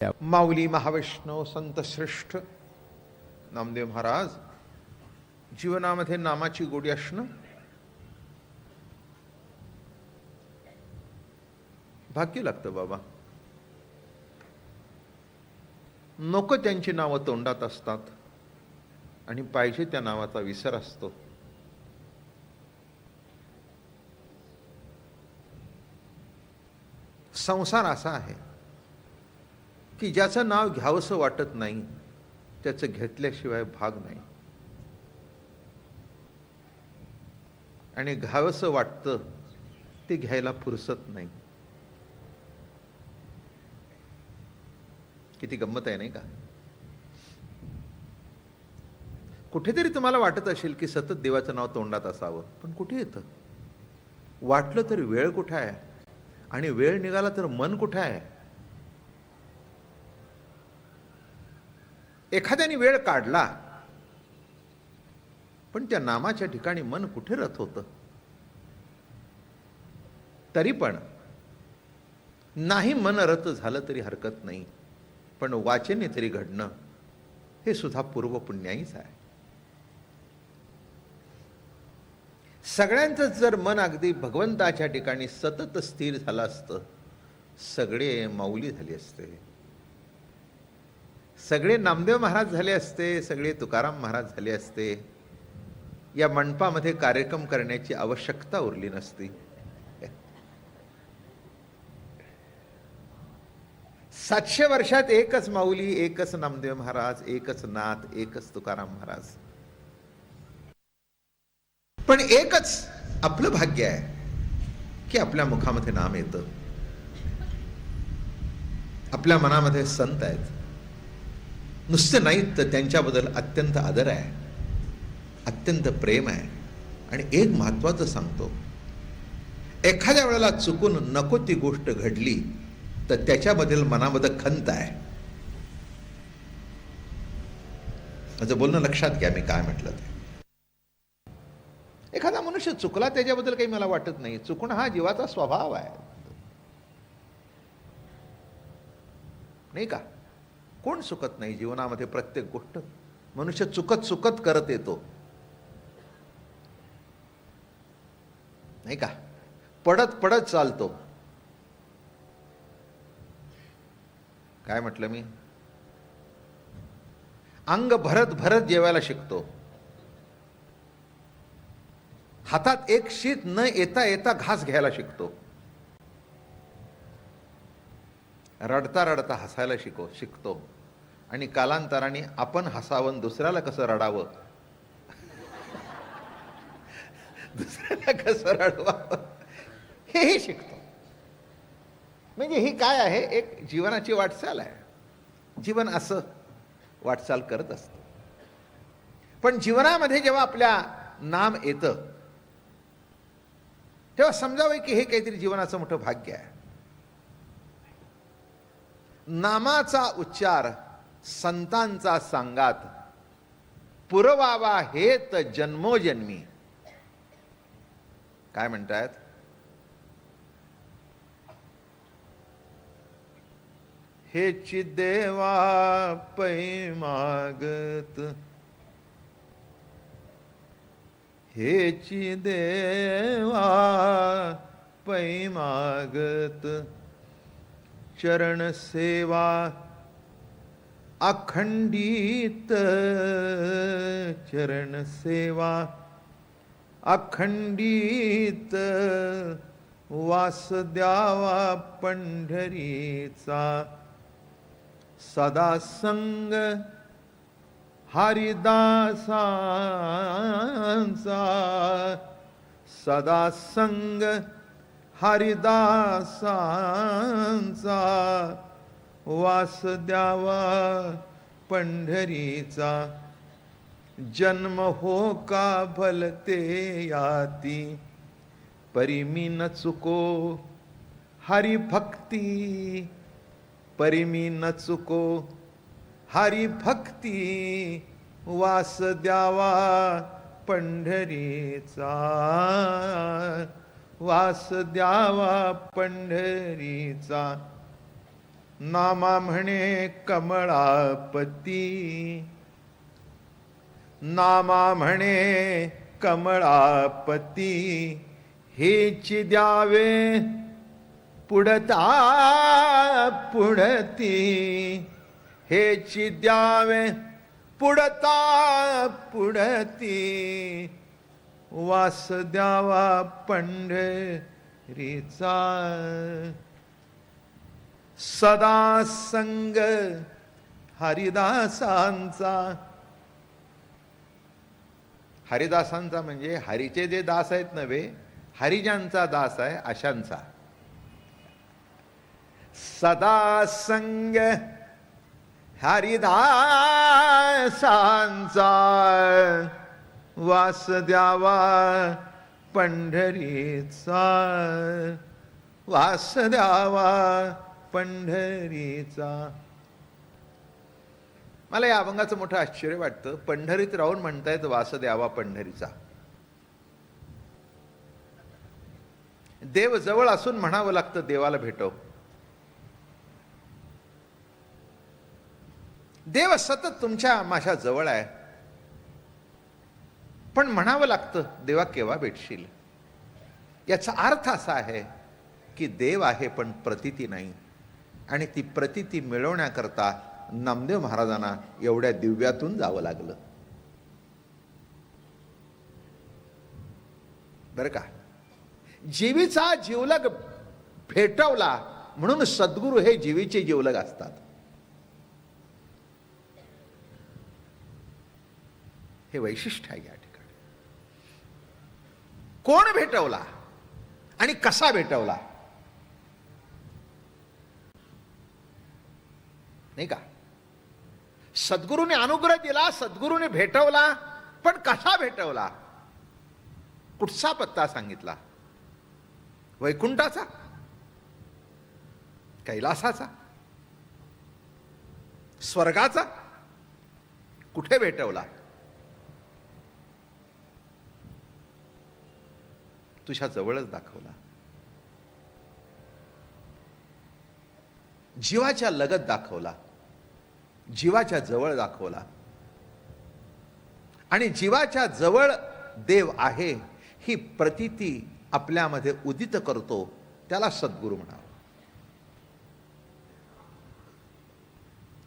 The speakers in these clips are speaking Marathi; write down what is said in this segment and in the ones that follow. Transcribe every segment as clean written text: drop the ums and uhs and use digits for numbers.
माऊली महावैष्णव संत श्रेष्ठ नामदेव महाराज जीवनामध्ये नामाची गोडी असणं भाग्य लागतं बाबा. नको त्यांची नावं तोंडात असतात आणि पाहिजे त्या नावाचा विसर असतो. संसार असा आहे की ज्याचं नाव घ्यावंसं वाटत नाही त्याचं घेतल्याशिवाय भाग नाही, आणि घ्यावंसं वाटतं ते घ्यायला फुरसत नाही. किती गंमत आहे नाही का? कुठेतरी तुम्हाला वाटत असेल की सतत देवाचं नाव तोंडात असावं, पण कुठे येतं? वाटलं तर वेळ कुठे आहे, आणि वेळ निघाला तर मन कुठे आहे? एखाद्याने वेळ काढला पण त्या नामाच्या ठिकाणी मन कुठे रत होतं? तरी पण नाही मन रत झालं तरी हरकत नाही, पण वाचने तरी घडणं हे सुद्धा पूर्वपुण्याईच आहे. सगळ्यांचं जर मन अगदी भगवंताच्या ठिकाणी सतत स्थिर झालं असतं, सगळे माऊली झाले असते, सगळे नामदेव महाराज झाले असते, सगळे तुकाराम महाराज झाले असते. या मंडपामध्ये कार्यक्रम करण्याची आवश्यकता उरली नसती. 700 वर्षात एकच माऊली, एकच नामदेव महाराज, एकच नाथ, एकच तुकाराम महाराज. पण एकच आपलं भाग्य आहे की आपल्या मुखामध्ये नाम येतं, आपल्या मनामध्ये संत आहेत. नुसते नाहीत तर त्यांच्याबद्दल अत्यंत आदर आहे, अत्यंत प्रेम आहे. आणि एक महत्वाचं सांगतो, एखाद्या वेळेला चुकून नको ती गोष्ट घडली तर त्याच्यामधील मनामध्ये खंत आहे. माझं बोलणं लक्षात घ्या मी काय म्हटलं ते. एखादा मनुष्य चुकला त्याच्याबद्दल काही मला वाटत नाही, चुकणं हा जीवाचा स्वभाव आहे नाही का? कोण चुकत नाही जीवनामध्ये? प्रत्येक गोष्ट मनुष्य चुकत चुकत करत येतो नाही का? पडत पडत चालतो. काय म्हटलं मी? अंग भरत भरत जेवायला शिकतो. हातात एक शीत न येता येता घास घ्यायला शिकतो. रडता रडता हसायला शिकतो. आणि कालांतराने आपण हसावं, दुसऱ्याला कसं रडावं, दुसऱ्याला कसं रडवावं हेही शिकतो. म्हणजे ही काय आहे? एक जीवनाची वाटचाल आहे. जीवन असं वाटचाल करत असतं. पण जीवनामध्ये जेव्हा आपल्या नाम येतं तेव्हा समजावं की हे काहीतरी जीवनाचं मोठं भाग्य आहे. नामाचा उच्चार संतांचा सांगात पुरवावा हेत जन्मोजन्मी. काय म्हणतायत? हेची देवा पै मागत, हेची देवा पै मागत, चरण सेवा अखंडित, चरण सेवा अखंडित, वास द्यावा पंढरीचा, सदा संग हरिदासांचा, सदा संग हरिदासांचा, वास द्यावा पंढरीचा. जन्म हो का भलते याती, परिमी न चुको हरिभक्ती, परिमी न चुको हरिभक्ती, वास द्यावा पंढरीचा, वास द्यावा पंढरीचा. नामा म्हणे कमळापती, नामा म्हणे कमळापती, हेच द्यावे पुढता पुढती, हेच द्यावे पुढता पुढती, वास द्यावा पंढरीचा, सदा संग हरिदासांचा. हरिदासांचा म्हणजे हरीचे जे दास आहेत नव्हे, हरिजांचा दास आहे अशांचा. सदा संग हरिदासांचा, वास द्यावा पंढरीचा, वास द्यावा पंढरीचा. मला या अभंगाचं मोठं आश्चर्य वाटतं. पंढरीत राहून म्हणतायत वास द्यावा पंढरीचा. देव जवळ असून म्हणावं लागतं देवाला भेटव. देव सतत तुमच्या माझ्या जवळ आहे, पण म्हणावं लागतं देवा केव्हा भेटशील. याचा अर्थ असा आहे की देव आहे पण प्रतीती नाही, आणि ती प्रतीती मिळवण्याकरता नामदेव महाराजांना एवढ्या दिव्यातून जावं लागलं. बरं का, जीवीचा जीवलग भेटवला म्हणून सद्गुरू हे जीवीचे जीवलग असतात. हे वैशिष्ट्य आहे या ठिकाणी. कोण भेटवला आणि कसा भेटवला, नाही का. सद्गुरूने अनुग्रह दिला, सद्गुरूने भेटवला, पण कसा भेटवला, कुठचा पत्ता सांगितला. वैकुंठाचा, कैलासाचा, स्वर्गाचा, कुठे भेटवला. तुझ्या जवळच दाखवला. जीवाच्या लगत दाखवला, जीवाच्या जवळ दाखवला. आणि जीवाच्या जवळ देव आहे ही प्रतीती आपल्यामध्ये उदित करतो, त्याला सद्गुरू म्हणावं.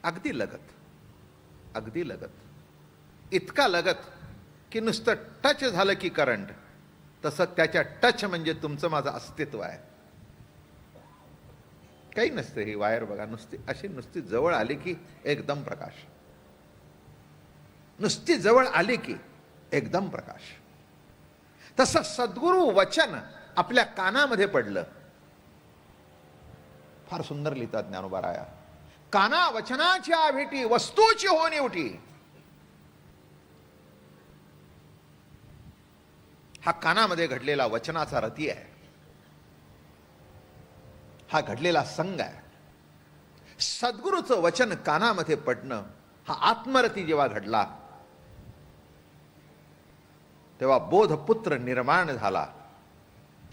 अगदी लगत, अगदी लगत, इतका लगत की नुसतं टच झालं की करंट, तसं त्याच्या टच म्हणजे तुमचं माझं अस्तित्व आहे. काही नसतं. ही वायर बघा, नुसती अशी नुसती जवळ आली की एकदम प्रकाश, नुसती जवळ आली की एकदम प्रकाश. तसं सद्गुरू वचन आपल्या कानामध्ये पडलं. फार सुंदर लिहितात ज्ञानोबा राया. काना वचनाच्या भेटी वस्तूची होणी उठी. हा कानामध्ये घडलेला वचनाचा रती आहे, हा घडलेला संग आहे. सद्गुरूचं वचन कानामध्ये पडणं हा आत्मरती जेव्हा घडला तेव्हा बोधपुत्र निर्माण झाला,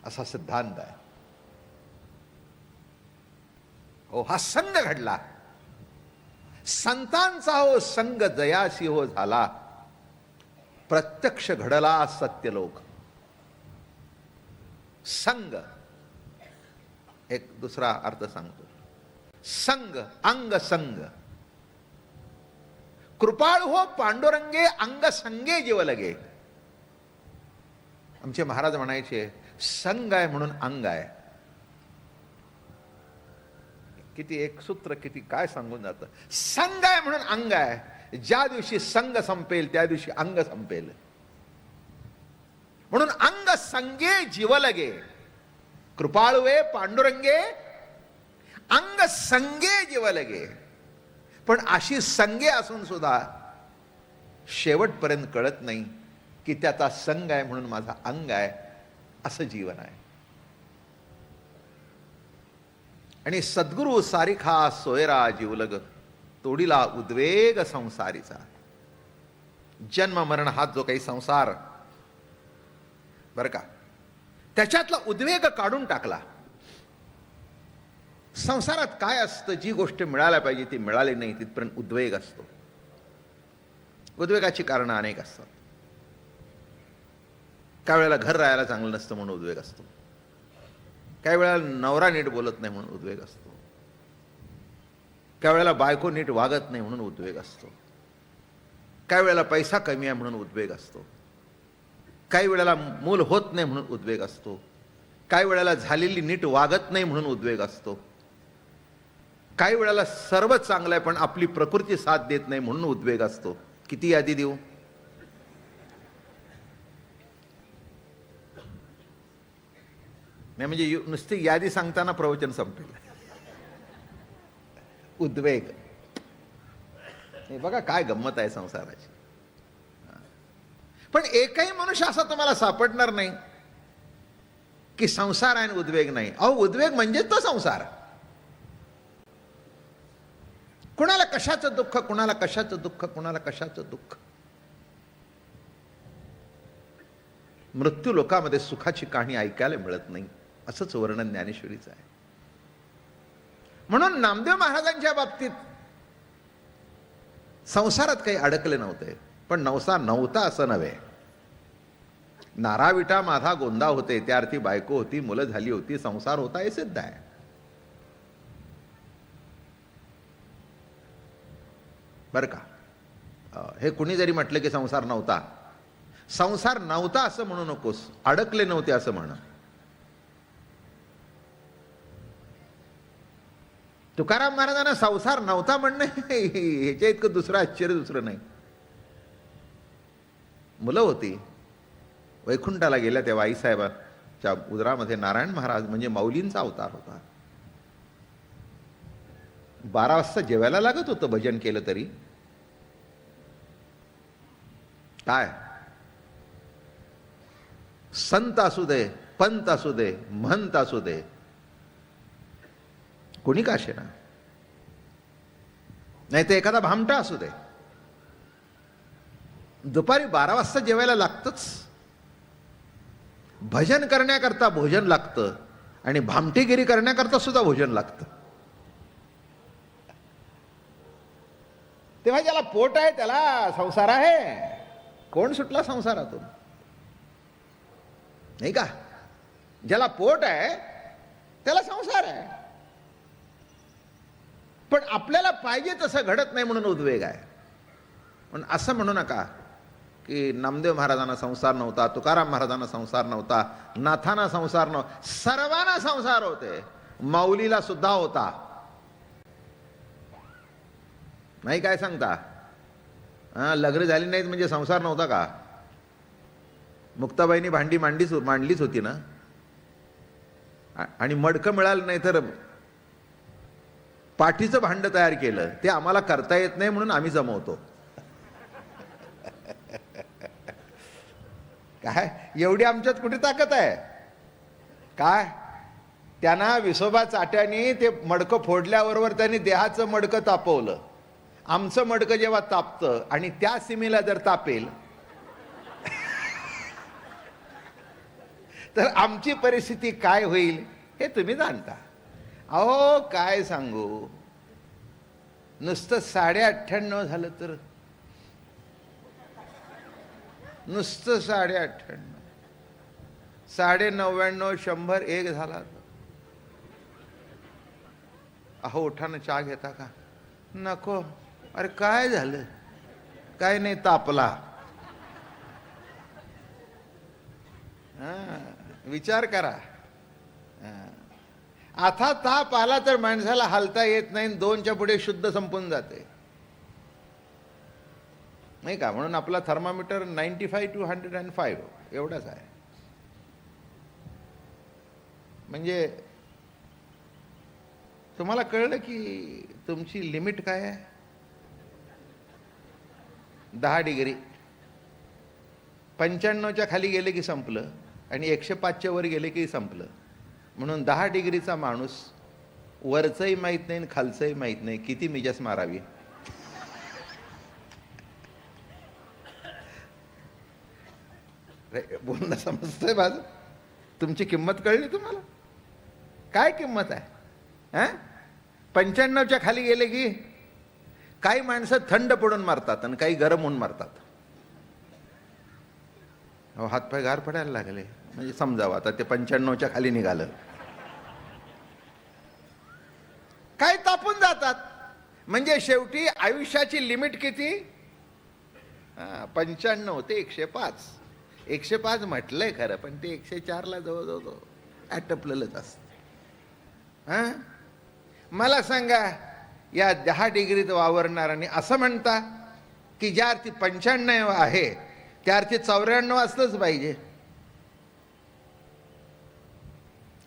असा सिद्धांत आहे. हो, हा संग घडला. संतांचा हो संग जयासी हो झाला, प्रत्यक्ष घडला सत्यलोक. संग, एक दुसरा अर्थ सांगतो. संग, अंग संग. कृपाळ हो पांडुरंगे अंग संगे जीव लगे. आमचे महाराज म्हणायचे संग आहे म्हणून अंग आहे. किती एक सूत्र, किती काय सांगून जातं. संग आहे म्हणून अंग आहे. ज्या दिवशी संग संपेल त्या दिवशी अंग संपेल. म्हणून अंग संगे जीव लगे. कृपाळुवे पांडुरंगे अंग संगे जीव लगे. पण अशी संगे असून सुद्धा शेवटपर्यंत कळत नाही की त्याचा संग आहे म्हणून माझा अंग आहे, असं जीवन आहे. आणि सद्गुरु सारिखा सोयरा जीवलग, तोडीला उद्वेग संसारीचा. जन्म मरण हा जो काही संसार बरं का, त्याच्यातला उद्वेग काढून टाकला. संसारात काय असतं, जी गोष्ट मिळायला पाहिजे ती मिळाली नाही तिथपर्यंत उद्वेग असतो. उद्वेगाची कारणं अनेक असतात. काही वेळेला घर राहायला चांगलं नसतं म्हणून उद्वेग असतो. काही वेळेला नवरा नीट बोलत नाही म्हणून उद्वेग असतो. काही वेळेला बायको नीट वागत नाही म्हणून उद्वेग असतो. काही वेळेला पैसा कमी आहे म्हणून उद्वेग असतो. काही वेळेला मूल होत नाही म्हणून उद्वेग असतो. काही वेळेला झालेली नीट वागत नाही म्हणून उद्वेग असतो. काही वेळेला सर्वच चांगलं आहे पण आपली प्रकृती साथ देत नाही म्हणून उद्वेग असतो. किती यादी देऊ? नाही म्हणजे नुसती यादी सांगताना प्रवचन संपेल. उद्वेग. हे बघा काय गंमत आहे संसाराची. पण एकही मनुष्य असा तुम्हाला सापडणार नाही की संसार आहे आणि उद्वेग नाही. अहो उद्वेग म्हणजेच तो संसार. कुणाला कशाचं दुःख, कुणाला कशाचं दुःख, कुणाला कशाचं दुःख. मृत्यू लोकामध्ये सुखाची कहाणी ऐकायला मिळत नाही असंच वर्णन ज्ञानेश्वरीचं आहे. म्हणून नामदेव महाराजांच्या बाबतीत संसारात काही अडकले नव्हते. पण संसार नव्हता असं नव्हे. नाराविटा माझा गोंदा होते, त्या अर्थी बायको होती, मुलं झाली होती, संसार होता हे सिद्ध आहे. बर का. हे कुणी जरी म्हटलं की संसार नव्हता, संसार नव्हता असं म्हणू नकोस, अडकले नव्हते असं म्हण. तुकाराम महाराजांना संसार नव्हता म्हणणं ह्याच्या इतकं दुसरं आश्चर्य दुसरं नाही. मुलं होती, वैकुंठाला गेल्या तेव्हा आईसाहेबांच्या उदरामध्ये नारायण महाराज म्हणजे माऊलींचा अवतार होता. 12 वाजता जेवायला लागत होतं भजन केलं तरी. काय संत असू दे, पंत असू दे, महंत असू दे, कोणी का असेना, नाही तर एखादा भामटा असू दे, दुपारी 12 वाजता जेवायला लागतंच. भजन करण्याकरता भोजन लागतं आणि भामटेगिरी करण्याकरता सुद्धा भोजन लागतं. तेव्हा ज्याला पोट आहे त्याला संसार आहे. कोण सुटला संसारातून? नाही का. ज्याला पोट आहे त्याला संसार आहे. पण आपल्याला पाहिजे तसं घडत नाही म्हणून उद्वेग आहे. पण असं म्हणू नका की नामदेव महाराजांना संसार नव्हता, तुकाराम महाराजांना संसार नव्हता, नाथांना संसार नव्हता. सर्वांना संसार होते. माऊलीला सुद्धा होता. नाही काय सांगता? लग्न झाली नाहीत म्हणजे संसार नव्हता का? मुक्ताबाईंनी भांडी मांडलीच होती ना. आणि मडकं मिळालं नाही तर पाठीचं भांड तयार केलं. ते आम्हाला करता येत नाही म्हणून आम्ही जमवतो. काय एवढी आमच्यात कुठे ताकद आहे? काय त्यांना विसोबा चाट्याने ते मडकं फोडल्याबरोबर त्यांनी देहाचं मडकं तापवलं. आमचं मडकं जेव्हा तापतं आणि त्या सीमेला जर तापेल तर आमची परिस्थिती काय होईल हे तुम्ही जाणता. अहो काय सांगू, नुसतं 98.5 झालं तर, नुसतं 98.5, 99.5, 100, 1 झाला. अहो उठा ना, चहा घेता का? नको. अरे काय झालं? काय नाही, तापला. विचार करा. आता ताप आला तर माणसाला हालता येत नाही. 2च्या पुढे शुद्ध संपून जाते नाही का. म्हणून आपला थर्मामीटर 95 to 105 एवढाच आहे. म्हणजे तुम्हाला कळलं की तुमची लिमिट काय आहे. 10 डिग्री. 95च्या खाली गेले की संपलं आणि 105च्या वर गेले की संपलं. म्हणून 10 डिग्रीचा माणूस वरचंही माहीत नाही खालचंही माहीत नाही, किती मिजास मारावी. बोलणं समजतंय माझं? तुमची किंमत कळली तुम्हाला? काय किंमत आहे? 95च्या खाली गेले की काही माणसं थंड पडून मारतात आणि काही गरम होऊन मारतात. अहो, हातपाय गार पडायला लागले म्हणजे समजावं आता ते 95च्या खाली निघालं. काय तापून जातात. म्हणजे शेवटी आयुष्याची लिमिट किती? 95 ते 105. 105 म्हटलंय खरं, पण ते 104ला जवळजवळ आटपलेलंच असतं. मला सांगा, या 10 डिग्रीत वावरणाऱ्यांनी असं म्हणता की ज्या अर्थी 95 आहे त्या अर्थी 94 असलंच पाहिजे.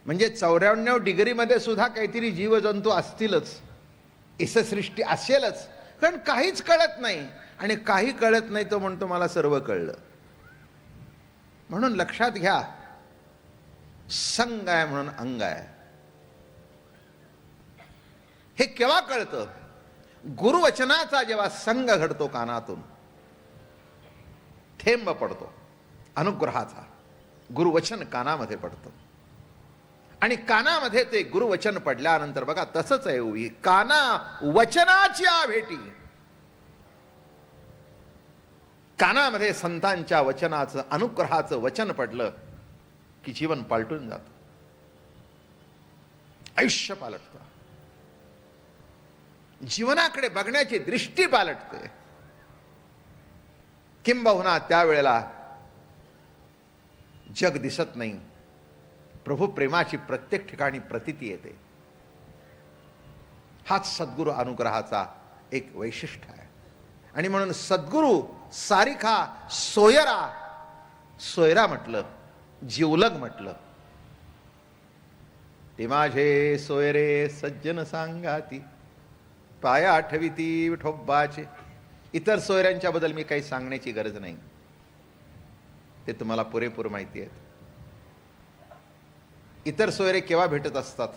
म्हणजे 94 डिग्रीमध्ये सुद्धा काहीतरी जीवजंतू असतीलच, ईससृष्टी असेलच. कारण काहीच कळत नाही, आणि काही कळत नाही तो म्हणतो मला सर्व कळलं. म्हणून लक्षात घ्या, संग आहे म्हणून अंग आहे. हे केव्हा कळतं? गुरुवचनाचा जेव्हा संग घडतो कानातून, थेंब पडतो अनुग्रहाचा, गुरुवचन कानामध्ये पडतं. आणि कानामध्ये ते गुरुवचन पडल्यानंतर बघा तसंच आहे उभी काना वचनाच्या भेटी. कानामध्ये संतांच्या वचनाचं, अनुग्रहाचं वचन पडलं की जीवन पालटून जातं, आयुष्य पालटतं, जीवनाकडे बघण्याची दृष्टी पालटते. किंबहुना त्यावेळेला जग दिसत नाही, प्रभू प्रेमाची प्रत्येक ठिकाणी प्रतीती येते. हाच सद्गुरु अनुग्रहाचा एक वैशिष्ट्य आहे. आणि म्हणून सद्गुरु सारिखा सोयरा, सोयरा म्हटलं, जिवलग म्हटलं. ते माझे सोयरे सज्जन सांगाती, पाया आठविती विठोबाचे. इतर सोयऱ्यांच्या बद्दल मी काही सांगण्याची गरज नाही, ते तुम्हाला पुरेपूर माहिती आहेत. इतर सोयरे केव्हा भेटत असतात?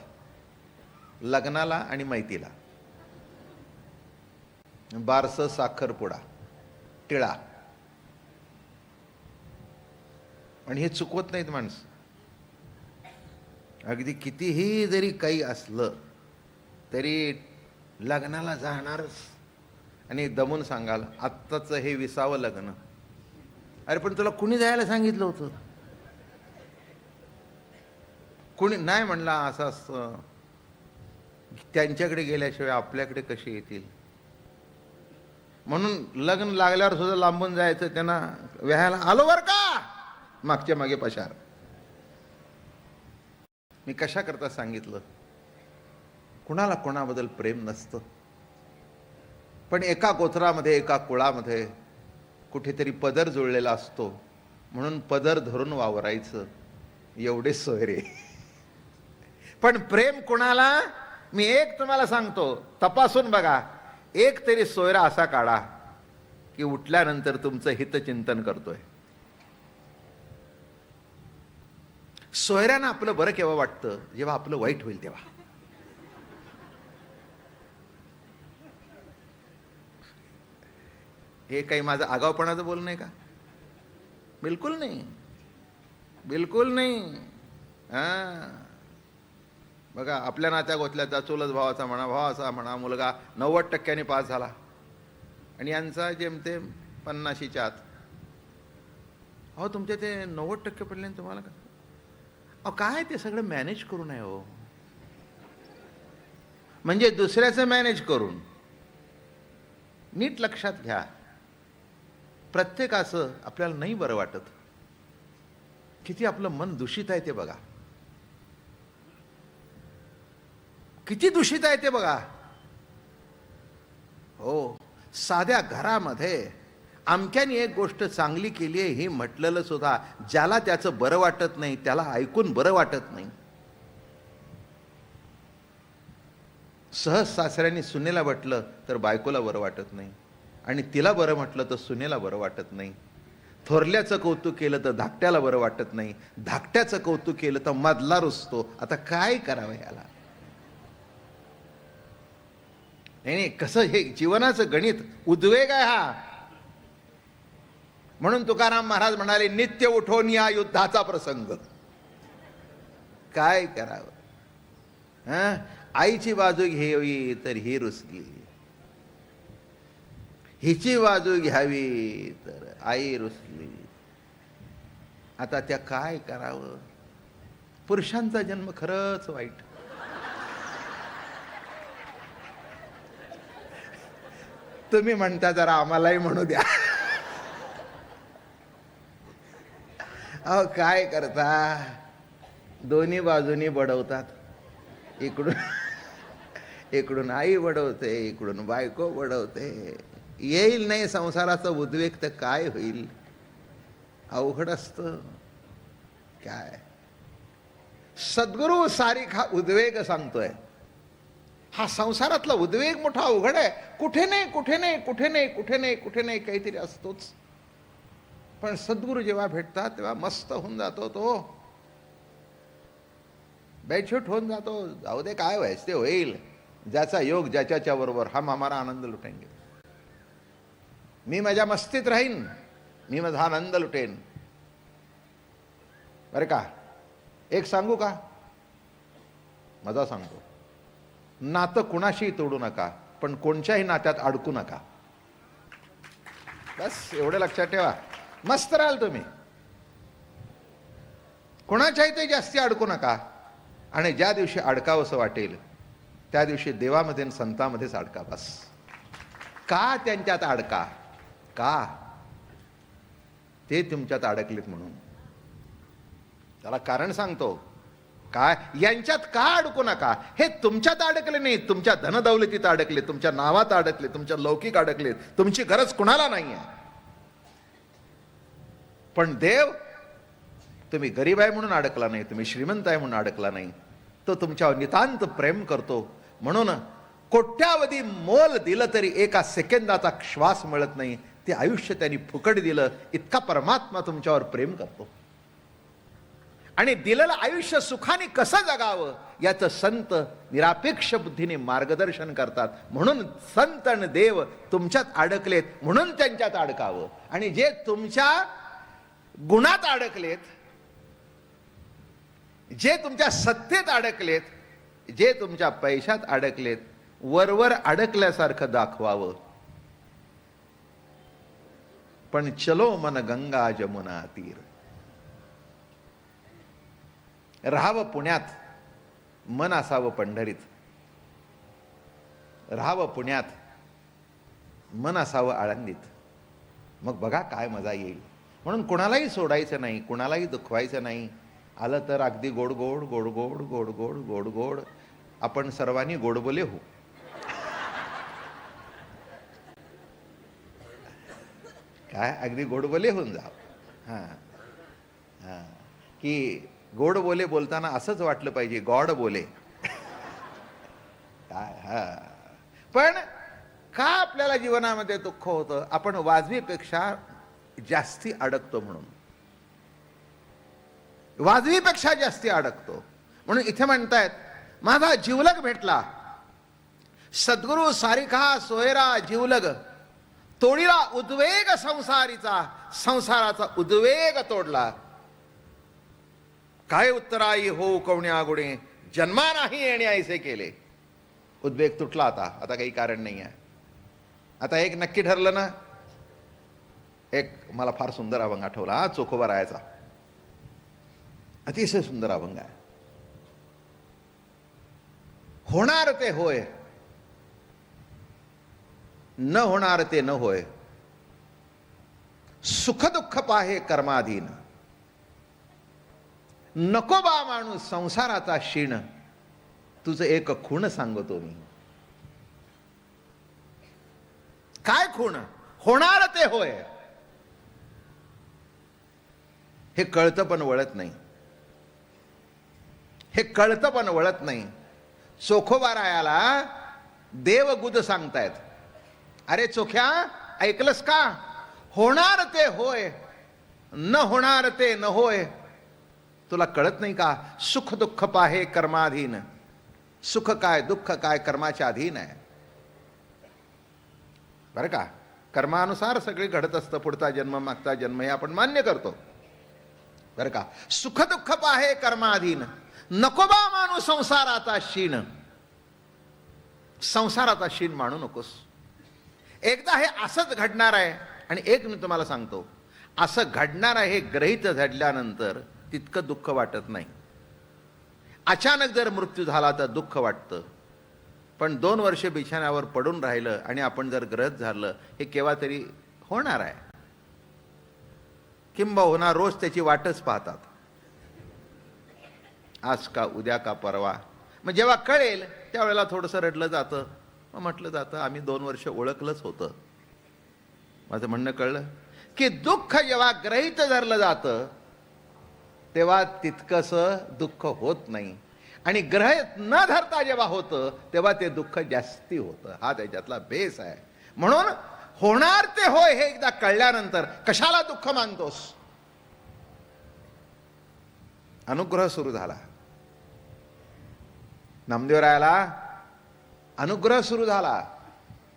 लग्नाला आणि मैतीला. बारसं, साखरपुडा, टिळा. आणि हे चुकवत नाहीत माणसं. अगदी कितीही जरी काही असलं तरी लग्नाला जाणारच. आणि दमून सांगाल आत्ताच हे 20वं लग्न. अरे पण तुला कुणी जायला सांगितलं होतं? कुणी नाही म्हणला. असं असतं, त्यांच्याकडे गेल्याशिवाय आपल्याकडे कसे येतील. म्हणून लग्न लागल्यावर सुद्धा लांबून जायचं, त्यांना व्याहायला आलो बर का, मागच्या मागे पशार. मी कशा करता सांगितलं? कुणाला कोणाबद्दल प्रेम नसतं, पण एका गोत्रामध्ये, एका कुळामध्ये कुठेतरी पदर जुळलेला असतो, म्हणून पदर धरून वावरायचं, एवढे सोयरे. पण प्रेम कुणाला? मी एक तुम्हाला सांगतो, तपासून बघा. एक तरी सोयरा असा काढा की उठल्यानंतर तुमचं हितचिंतन करतोय. सोयऱ्यांना आपलं बरं केव्हा वाटतं? जेव्हा आपलं वाईट होईल तेव्हा. हे काही माझं आगाऊपणाचं बोलणं नाही का? बिलकुल नाही, बिलकुल नाही. बघा, आपल्या नात्या गोतल्याचा चुलत भावाचा म्हणा, भावाचा म्हणा, मुलगा 90% पास झाला आणि यांचा जेमतेम 50च्या आत. अहो, तुमचे ते 90% पडले तुम्हाला का? अहो, काय ते सगळं मॅनेज करून आहे हो. म्हणजे दुसऱ्याचं मॅनेज करून. नीट लक्षात घ्या, प्रत्येकाचं आपल्याला नाही बरं वाटत. किती आपलं मन दूषित आहे ते बघा, किती दूषित आहे ते बघा. हो, साध्या घरामध्ये अमक्याने एक गोष्ट चांगली केली आहे हे म्हटलेलं सुद्धा ज्याला त्याचं बरं वाटत नाही, त्याला ऐकून बरं वाटत नाही. सहज सासऱ्यांनी सुनेला म्हटलं तर बायकोला बरं वाटत नाही, आणि तिला बरं म्हटलं तर सुनेला बरं वाटत नाही. थोरल्याचं कौतुक केलं तर धाकट्याला बरं वाटत नाही, धाकट्याचं कौतुक केलं तर मधला रुसतो. आता काय करावं याला? नाही, कसं हे जीवनाचं गणित, उद्वेग आहे हा. म्हणून तुकाराम महाराज म्हणाले, नित्य उठून या युद्धाचा प्रसंग. काय करावं? आईची बाजू घ्यावी तर ही रुसली, हिची बाजू घ्यावी तर आई रुसली. आता त्या काय करावं? पुरुषांचा जन्म खरंच वाईट. तुम्ही म्हणता जरा आम्हालाही म्हणू द्या. अहो काय करता, दोन्ही बाजूनी बडवतात. इकडून आई बडवते, इकडून बायको बडवते. येईल नाही संसाराचा उद्वेग तर काय होईल? अवघड असतं. काय सद्गुरू सारिखा उद्वेग सांगतोय. हा संसारातला उद्वेग मोठा अवघड आहे. कुठे नाही कुठे नाही कुठे नाही कुठे नाही कुठे नाही काहीतरी असतोच. पण सद्गुरू जेव्हा भेटतात तेव्हा मस्त होऊन जातो. तो बेडशूट होऊन जातो. जाऊ दे काय व्हायचं ते होईल. ज्याचा योग ज्याच्या बरोबर, हम हमारा आनंद लुटेंगे. मी माझ्या मस्तीत राहीन, मी माझा आनंद लुटेन. बरं का, एक सांगू का? मजा सांगतो. नातं कुणाशी तोडू नका, पण कोणत्याही नात्यात अडकू नका. बस एवढं लक्षात ठेवा. मस्त राहाल तुम्ही. कोणाच्याही ते जास्ती अडकू नका. आणि ज्या दिवशी अडकावंसं वाटेल त्या दिवशी देवामध्ये आणि संतांमध्येच अडका. बस. का त्यांच्यात अडका? का? ते तुमच्यात अडकलेत म्हणून. त्याला कारण सांगतो. काय? यांच्यात का अडकू नका? हे तुमच्यात अडकले नाही, तुमच्या धनदौलतीत अडकले, तुमच्या नावात अडकले, तुमच्या लौकिक अडकले. तुमची गरज कुणाला नाही आहे. पण देव, तुम्ही गरीब आहे म्हणून अडकला नाही, तुम्ही श्रीमंत आहे म्हणून अडकला नाही. तो तुमच्यावर नितांत प्रेम करतो. म्हणून कोट्यावधी मोल दिलं तरी एका सेकंदाचा श्वास मिळत नाही. ते आयुष्य त्यांनी फुकट दिलं. इतका परमात्मा तुमच्यावर प्रेम करतो. आणि दिलेलं आयुष्य सुखाने कसं जगावं याचं संत निरापेक्ष बुद्धीने मार्गदर्शन करतात. म्हणून संत आणि देव तुमच्यात अडकलेत म्हणून त्यांच्यात अडकावं. आणि जे तुमच्या गुणात अडकलेत, जे तुमच्या सत्तेत अडकलेत, जे तुमच्या पैशात अडकलेत, वरवर अडकल्यासारखं दाखवावं. पण चलो मन गंगा जमुना तीर. राहावं पुण्यात, मन असावं पंढरीत. राहावं पुण्यात, मन असावं आळंदीत. मग बघा काय मजा येईल. म्हणून कुणालाही सोडायचं नाही, कुणालाही दुखवायचं नाही. आलं तर अगदी गोड गोड गोड गोड गोड गोड गोड गोड. आपण सर्वांनी गोडबोले हो. काय अगदी गोडबोले होऊन जा. हां हां, की गोड बोले बोलताना असंच वाटलं पाहिजे, गॉड बोले. काय? हा. पण का आपल्याला जीवनामध्ये दुःख होतं? आपण वाजवीपेक्षा जास्ती अडकतो म्हणून. वाजवीपेक्षा जास्ती अडकतो म्हणून इथे म्हणतायत माझा जीवलग भेटला. सद्गुरू सारिखा सोयरा जीवलग, तोडीला उद्वेग संसारीचा. संसाराचा उद्वेग तोडला. काय उत्तराई हो कवण्या गुणे, जन्मा नाही येणे ऐसे केले. उद्वेग तुटला. आता काही कारण नाही आहे. आता एक नक्की ठरलं ना. एक मला फार सुंदर अभंग आठवला. हा चोखोबा रायाचा अतिशय सुंदर अभंग आहे. होणार ते होय, न होणार ते न होय. सुख दुःख पाहे कर्माधीन, नको बा माणूस संसाराचा क्षीण. तुझं एक खूण सांगतो मी. काय खूण? होणार ते होय. हे कळतं पण वळत नाही. हे कळतं पण वळत नाही. चोखोबारायाला देवगुद सांगतायत. अरे चोख्या, ऐकलंस का? होणार ते होय, न होणार ते न होय. तुला कळत नाही का? सुख दुःख पाहे कर्माधीन. सुख काय दुःख काय कर्माच्या अधीन आहे. बरं का? कर्मानुसार सगळे घडत असतं. पुढचा जन्म मागचा जन्म हे आपण मान्य करतो. बरं का? सुख दुःख पाहे कर्माधीन, नको बा माणूस संसाराचा क्षीण. संसाराचा शीन मानू नकोस. एकदा हे असंच घडणार आहे. आणि एक मी तुम्हाला सांगतो, असं घडणार आहे हे ग्रहित घडल्यानंतर तितकं दुःख वाटत नाही. अचानक जर मृत्यू झाला तर दुःख वाटतं, पण 2 वर्ष बिछाण्यावर पडून राहिलं आणि आपण जर ग्रहित झालं, हे केव्हा तरी होणार आहे. किंबहुना रोज त्याची वाटच पाहतात, आज का उद्या का परवा. मग जेव्हा कळेल त्यावेळेला थोडंसं रडलं जातं. मग म्हटलं जातं आम्ही 2 वर्ष ओळखलंच होतं. माझं म्हणणं कळलं की दुःख जेव्हा ग्रहित धरलं जातं तेव्हा तितकंसं दुःख होत नाही, आणि ग्रहित न धरता जेव्हा होतं तेव्हा ते दुःख जास्ती होतं. हा त्याच्यातला बेस आहे. म्हणून होणार ते होय हे एकदा कळल्यानंतर कशाला दुःख मानतोस. अनुग्रह सुरू झाला. नामदेवरायाला अनुग्रह सुरू झाला.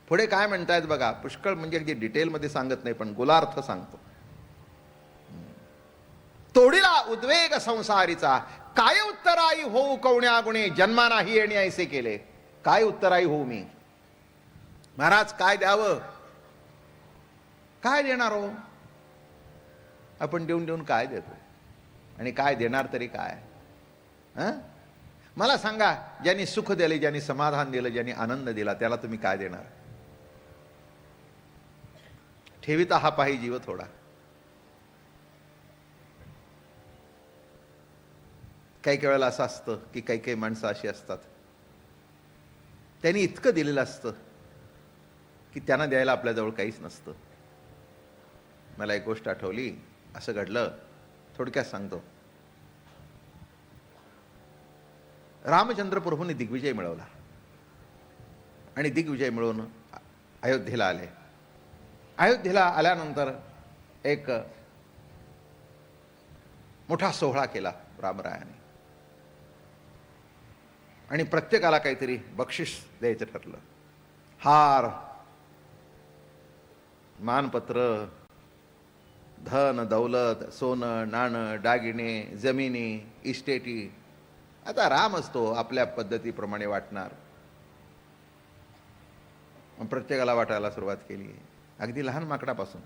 पुढे काय म्हणतायत बघा. पुष्कळ म्हणजे अगदी डिटेलमध्ये सांगत नाही, पण गोलार्थ सांगतो. तोडिला उद्वेग संसारीचा, काय उत्तराई होऊ कवण्या गुणे, जन्मा नाही येणे ऐसे केले. काय उत्तराई होऊ मी. महाराज काय द्यावं, काय देणार हो. आपण देऊन देऊन काय देतो, आणि काय देणार तरी काय. मला सांगा, ज्यांनी सुख दिले, ज्यांनी समाधान दिलं, ज्यांनी आनंद दिला, त्याला तुम्ही काय देणार. ठेविता हा पाही जीव थोडा. काही काही वेळेला असं असतं की काही काही माणसं अशी असतात, त्यांनी इतकं दिलेलं असतं की त्यांना द्यायला आपल्याजवळ काहीच नसतं. मला एक गोष्ट आठवली, असं घडलं, थोडक्यात सांगतो. रामचंद्र प्रभूंनी दिग्विजय मिळवला आणि दिग्विजय मिळवून अयोध्येला आले. अयोध्येला आल्यानंतर एक मोठा सोहळा केला रामरायाने, आणि प्रत्येकाला काहीतरी बक्षीस द्यायचं ठरलं. हार, मानपत्र, धन दौलत, सोनं नाणं, दागिने, जमिनी, इस्टेटी. आता राम असतो आपल्या पद्धतीप्रमाणे वाटणार. प्रत्येकाला वाटायला सुरुवात केली, अगदी लहान माकडापासून.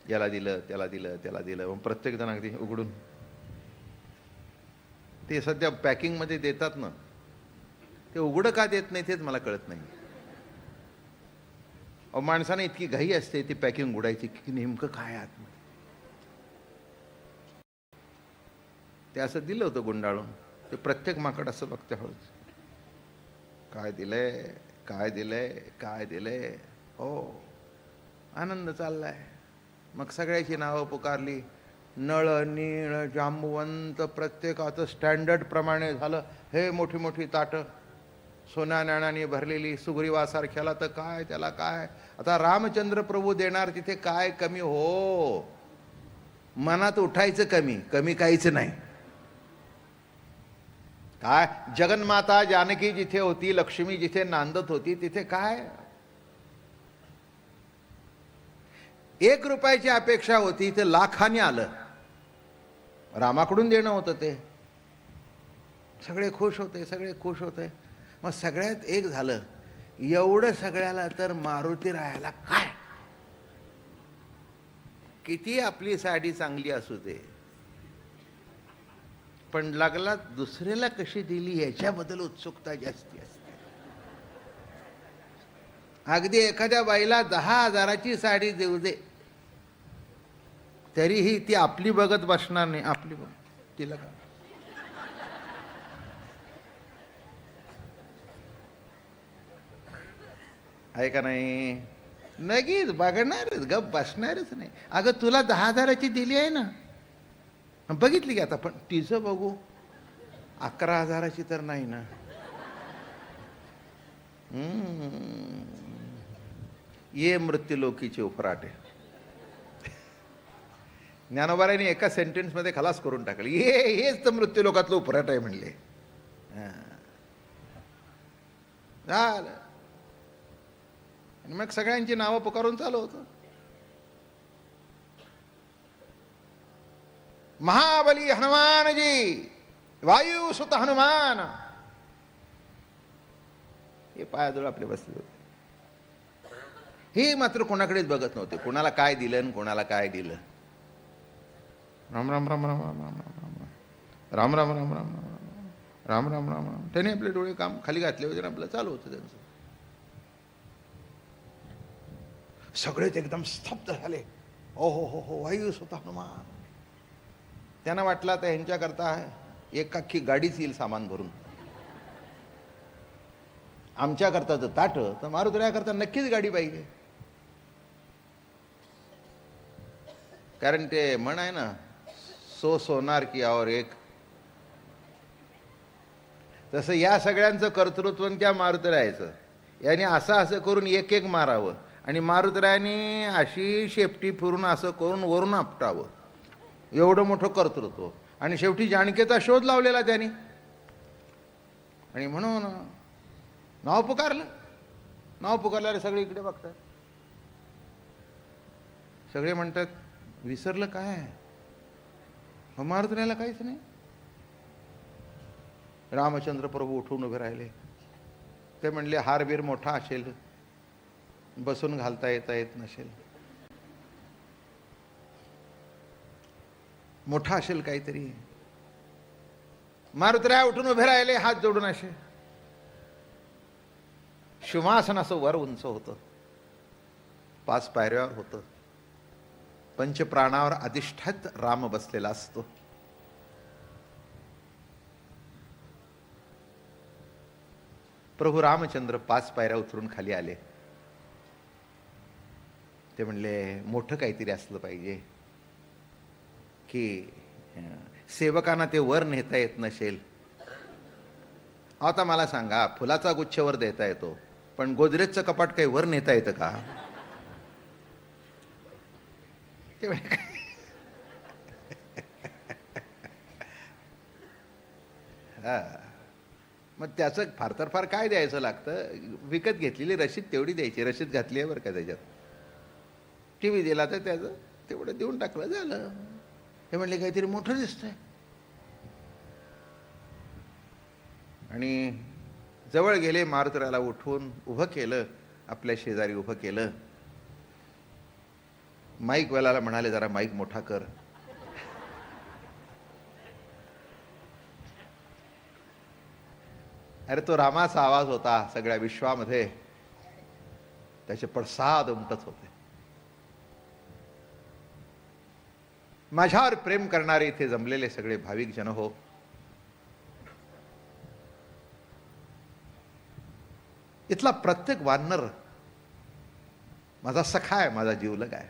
याला दिलं, त्याला दिलं, त्याला दिलं. मग प्रत्येक जण अगदी उघडून, ते सध्या पॅकिंगमध्ये देतात ना, ते उघडं का देत नाही तेच मला कळत नाही. माणसाने इतकी घाई असते ती पॅकिंग उघडायची की नेमकं काय आतमध्ये. ते असं दिलं होतं गुंडाळून. ते प्रत्येक माकड असं बघते, हळूच काय दिलंय, काय दिलंय, काय दिलंय. हो, आनंद चाललाय. मग सगळ्याची नावं पुकारली. नळ, नीळ, जांबुवंत, प्रत्येकाचं स्टँडर्ड प्रमाणे झालं. हे मोठी मोठी ताटं सोन्या नाण्याने भरलेली, सुग्रीवासारख्याला तर काय, त्याला काय. आता रामचंद्र प्रभू देणार तिथे काय कमी हो. मनात उठायचं कमी, कमी काहीच नाही. काय जगन्माता जानकी जिथे होती, लक्ष्मी जिथे नांदत होती, तिथे काय 1 रुपयाची अपेक्षा होती, ते लाखाने आलं. रामाकडून देणं होतं ते. सगळे खुश होते, सगळे खुश होते. मग सगळ्यात एक झालं, एवढं सगळ्याला तर मारुती राहायला काय. किती आपली साडी चांगली असू दे, पण लागला दुसऱ्याला कशी दिली याच्याबद्दल उत्सुकता जास्ती असते. अगदी एखाद्या बाईला 10,000ची साडी देऊ दे, तरीही ती आपली बघत बसणार नाही. आपली बघ, तिला का आहे का नाही. लगेच बघणारच, गप बसणारच नाही. अगं तुला 10,000ची दिली आहे ना, बघितली की आता, पण तिचं बघू 11,000ची तर नाही ना. ये मृत्यूलोकीचे उफराटे. ज्ञानोबारांनी एका सेंटेन्समध्ये खलास करून टाकले. हेच तर मृत्यूलोकातलं उफराट आहे म्हणले. झालं. आणि मग सगळ्यांची नावं पुकारून चालू होतं. महाबली हनुमानजी, वायुसुत हनुमान. हे पायाजवळ आपले बसले होते. हे मात्र कोणाकडेच बघत नव्हते, कोणाला काय दिलं आणि कोणाला काय दिलं. राम राम राम राम राम राम राम राम राम राम राम राम राम राम राम राम. त्याने आपले डोळे काम खाली घातले होते, आपलं चालू होतं त्यांचं. सगळेच एकदम स्तब्ध झाले. ओ हो हो हो, वायूस होता हनुमान. त्यांना वाटलं तर ह्यांच्याकरता एक अख्खी गाडीच येईल सामान भरून. आमच्याकरता जर ताट, तर मारुतीरायाकरता नक्कीच गाडी पाहिजे. कारण ते म्हण आहे ना, सो सोनार की और एक. तसं या सगळ्यांचं कर्तृत्व त्या मारुतीरायाचं. याने असं करून एक एक मारावं आणि मारुतीरायाने अशी शेपटी फिरून असं करून वरून आपटावं, एवढं मोठं कर्तृत्व. आणि शेवटी जानकीचा शोध लावलेला त्यांनी. आणि म्हणून नाव पुकारलं. नाव पुकारल्यावर सगळे इकडे बघतात. सगळे म्हणतात, विसरलं काय? मारुतीरायाला काहीच नाही. रामचंद्र प्रभू उठून उभे राहिले. ते म्हणले, हारबीर मोठा असेल, बसून घालता येत नसेल, मोठा असेल काहीतरी. मारुतीराय उठून उभे राहिले, हात जोडून असे. सिंहासन असं वर उंच होतं, 5 पायऱ्यावर होतं. पंचप्राणावर अधिष्ठात राम बसलेला असतो. प्रभू रामचंद्र 5 पायऱ्या उतरून खाली आले. ते म्हणले, मोठं काहीतरी असलं पाहिजे की सेवकांना ते वर नेता येत नसेल. आता मला सांगा, फुलाचा गुच्छ वर देता येतो, पण गोदरेजचं कपाट काही वर नेता येतं का? ते हा, मग त्याचं फार तर फार काय द्यायचं लागतं? विकत घेतलेली रशीद तेवढी द्यायची. रशीद घातली आहे बरं का त्याच्यात. टीव्ही दिला तर त्याचं तेवढं देऊन टाकलं, झालं. हे म्हणले, काहीतरी मोठं दिसतंय. आणि जवळ गेले, मारुतीरायाला उठवून उभं केलं, आपल्या शेजारी उभं केलं. माईक वाल्याला म्हणाले, जरा माईक मोठा कर. अरे तो रामाचा आवाज होता सगळ्या विश्वामध्ये, त्याचे पडसाद उमटत होते. माझ्यावर प्रेम करणारे इथे जमलेले सगळे भाविक जन हो, इथला प्रत्येक वानर माझा सखा आहे, माझा जीवलग आहे.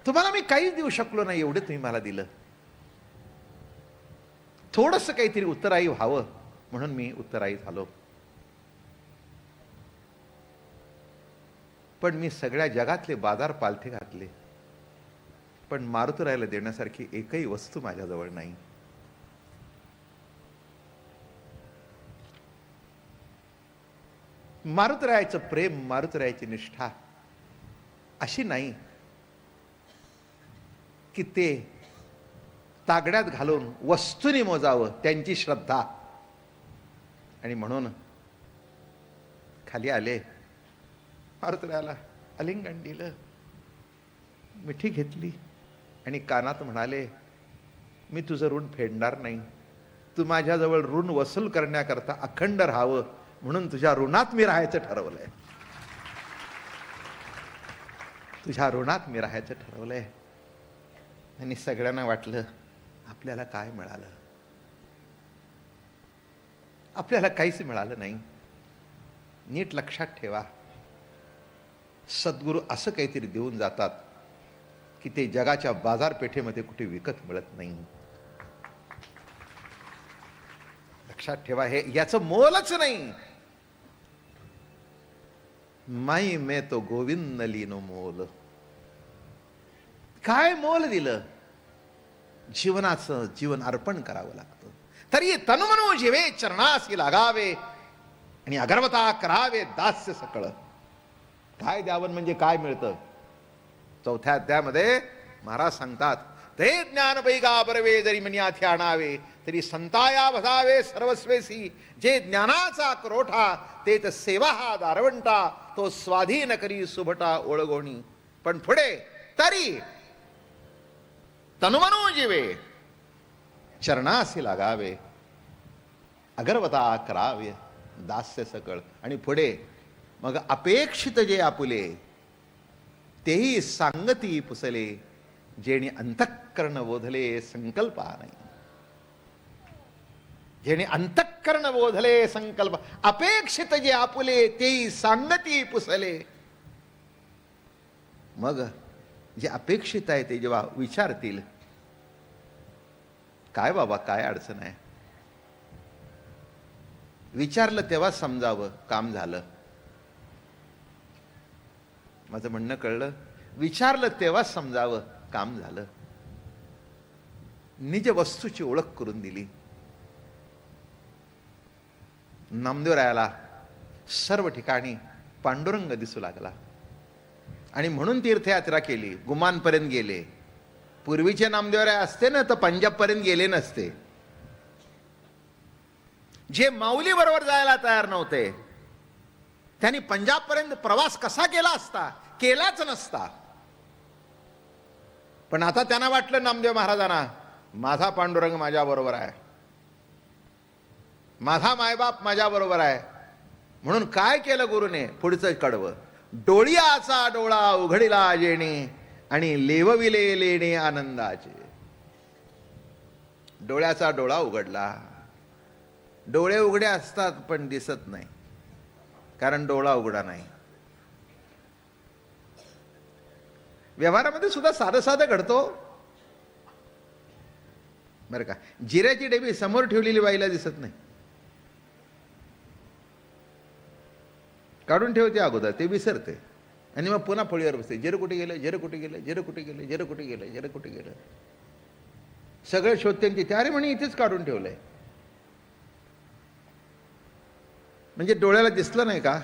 तुम्हाला मी काहीच देऊ शकलो नाही, एवढे तुम्ही मला दिलं. थोडंसं काहीतरी उत्तराई व्हावं म्हणून मी उत्तराई झालो. पण मी सगळ्या जगातले बाजार पालथे घातले, पण मारुतीरायाला देण्यासारखी एकही वस्तू माझ्याजवळ नाही. मारुतीरायाचं प्रेम, मारुतीरायाची निष्ठा अशी नाही की ते तागड्यात घालून वस्तूने मोजावं त्यांची श्रद्धा. आणि म्हणून खाली आले, मारुतीरायाला आलिंगन दिलं, मिठी घेतली आणि कानात म्हणाले, मी तुझं ऋण फेडणार नाही. तू माझ्याजवळ ऋण वसूल करण्याकरता अखंड राहावं म्हणून तुझ्या ऋणात मी राहायचं ठरवलंय. तुझ्या ऋणात मी राहायचं ठरवलंय. आणि सगळ्यांना वाटलं, आपल्याला काय मिळालं? आपल्याला काहीच मिळालं नाही. नीट लक्षात ठेवा, सद्गुरू असं काहीतरी देऊन जातात की ते जगाच्या बाजारपेठेमध्ये कुठे विकत मिळत नाही. लक्षात ठेवा, हे याचं मोलच नाही. माई मे तो गोविंद लीनो मोल. काय मोल दिलं? जीवनाचं जीवन अर्पण करावं लागतं. तरी तनुमनो जीवे चरणासी लागावे आणि अगरवता करावे दास्य सकळ. काय द्यावं म्हणजे काय मिळतं? 4थ्या अध्यायामध्ये महाराज सांगतात, ते ज्ञान पैगा बरवे जरी मनी आथे आणावे, तरी संताया भजावे सर्वस्वेसी, जे ज्ञानाचा क्रोठा तेच सेवा हा दारवंटा, तो स्वाधीन करी सुभटा ओळगोणी. पण पुढे तरी तनुमनो जीवे चरणासी लागावे, अगरवता करावे दास्य सकळ. आणि पुढे मग अपेक्षित जे आपुले, तेही सांगती पुसले, जेणे अंतःकरण बोधले संकल्पा नाही. जेणे अंतःकरण बोधले संकल्प, अपेक्षित जे आपुले तेही सांगती पुसले. मग जे अपेक्षित आहे ते जेव्हा विचारतील, काय बाबा काय अडचण आहे, विचारलं तेव्हा समजावं काम झालं. माझं म्हणणं कळलं? विचारलं तेव्हा समजावं काम झालं. निज वस्तूची ओळख करून दिली. नामदेवरायाला सर्व ठिकाणी पांडुरंग दिसू लागला आणि म्हणून तीर्थयात्रा केली. गुमानपर्यंत गेले. पूर्वीचे नामदेवराय असते ना तर पंजाबपर्यंत गेले नसते. जे माऊली बरोबर जायला तयार नव्हते त्यांनी पंजाबपर्यंत प्रवास कसा केला असता? केलाच नसता. पण आता त्यांना वाटलं नामदेव महाराजांना, माझा पांडुरंग माझ्या बरोबर आहे, माझा मायबाप माझ्या बरोबर आहे. म्हणून काय केलं गुरुने? पुढचं कडवं, डोळ्याचा डोळा उघडिला जेणे आणि लेवविले लेणे आनंदाचे. डोळ्याचा डोळा उघडला. डोळे उघडे असतात पण दिसत नाही, कारण डोळा उघडा नाही. व्यवहारामध्ये सुद्धा साधं साधं घडतो बरं का. जिऱ्याची डेबी समोर ठेवलेली बाईला दिसत नाही, काढून ठेवते अगोदर, ते विसरते आणि मग पुन्हा फळीवर बसते. जिरं कुठे गेलं, जिरं कुठे गेलं, जिरं कुठे गेलं, जिरं कुठे गेलं, जिरं कुठे गेलं, सगळे शोधते. ते अरे म्हणे इथेच काढून ठेवलंय. म्हणजे डोळ्याला दिसलं नाही का?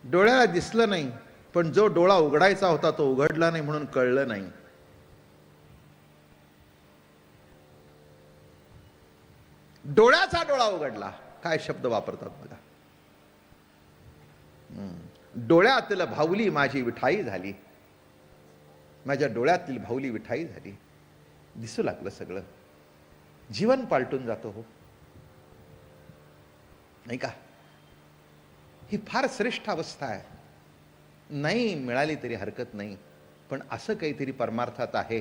डोळ्याला दिसलं नाही, पण जो डोळा उघडायचा होता तो उघडला नाही म्हणून कळलं नाही. डोळ्याचा डोळा उघडला. काय शब्द वापरतात बघा. डोळ्यातील भावली माझी विठाई झाली. माझ्या डोळ्यातील भावली विठाई झाली. दिसू लागलं सगळं. जीवन पालटून जातो हो, नाही का? ही फार श्रेष्ठ अवस्था आहे. नाही मिळाली तरी हरकत नाही, पण असं काहीतरी परमार्थात आहे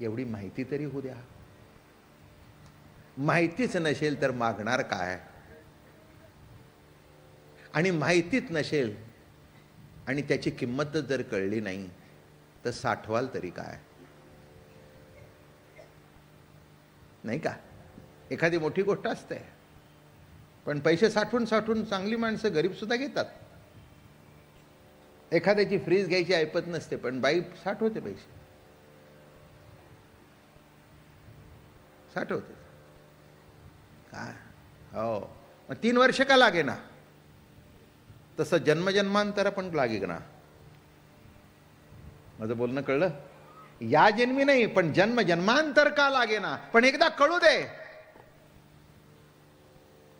एवढी माहिती तरी होऊ द्या. माहितीच नसेल तर मागणार काय? आणि माहितीच नसेल आणि त्याची किंमतच जर कळली नाही तर साठवाल तरी काय? नाही का? एखादी मोठी गोष्ट असते, पण पैसे साठवून साठवून चांगली माणसं गरीब सुद्धा घेतात. एखाद्याची फ्रीज घ्यायची ऐपत नसते, पण बाई साठवते पैसे, साठवते. काय हो, मग 3 वर्ष का लागे ना? तसं जन्मजन्मांतर पण लागे ना. माझं बोलणं कळलं? या जन्मी नाही, पण जन्म जन्मांतर का लागे ना, पण एकदा कळू दे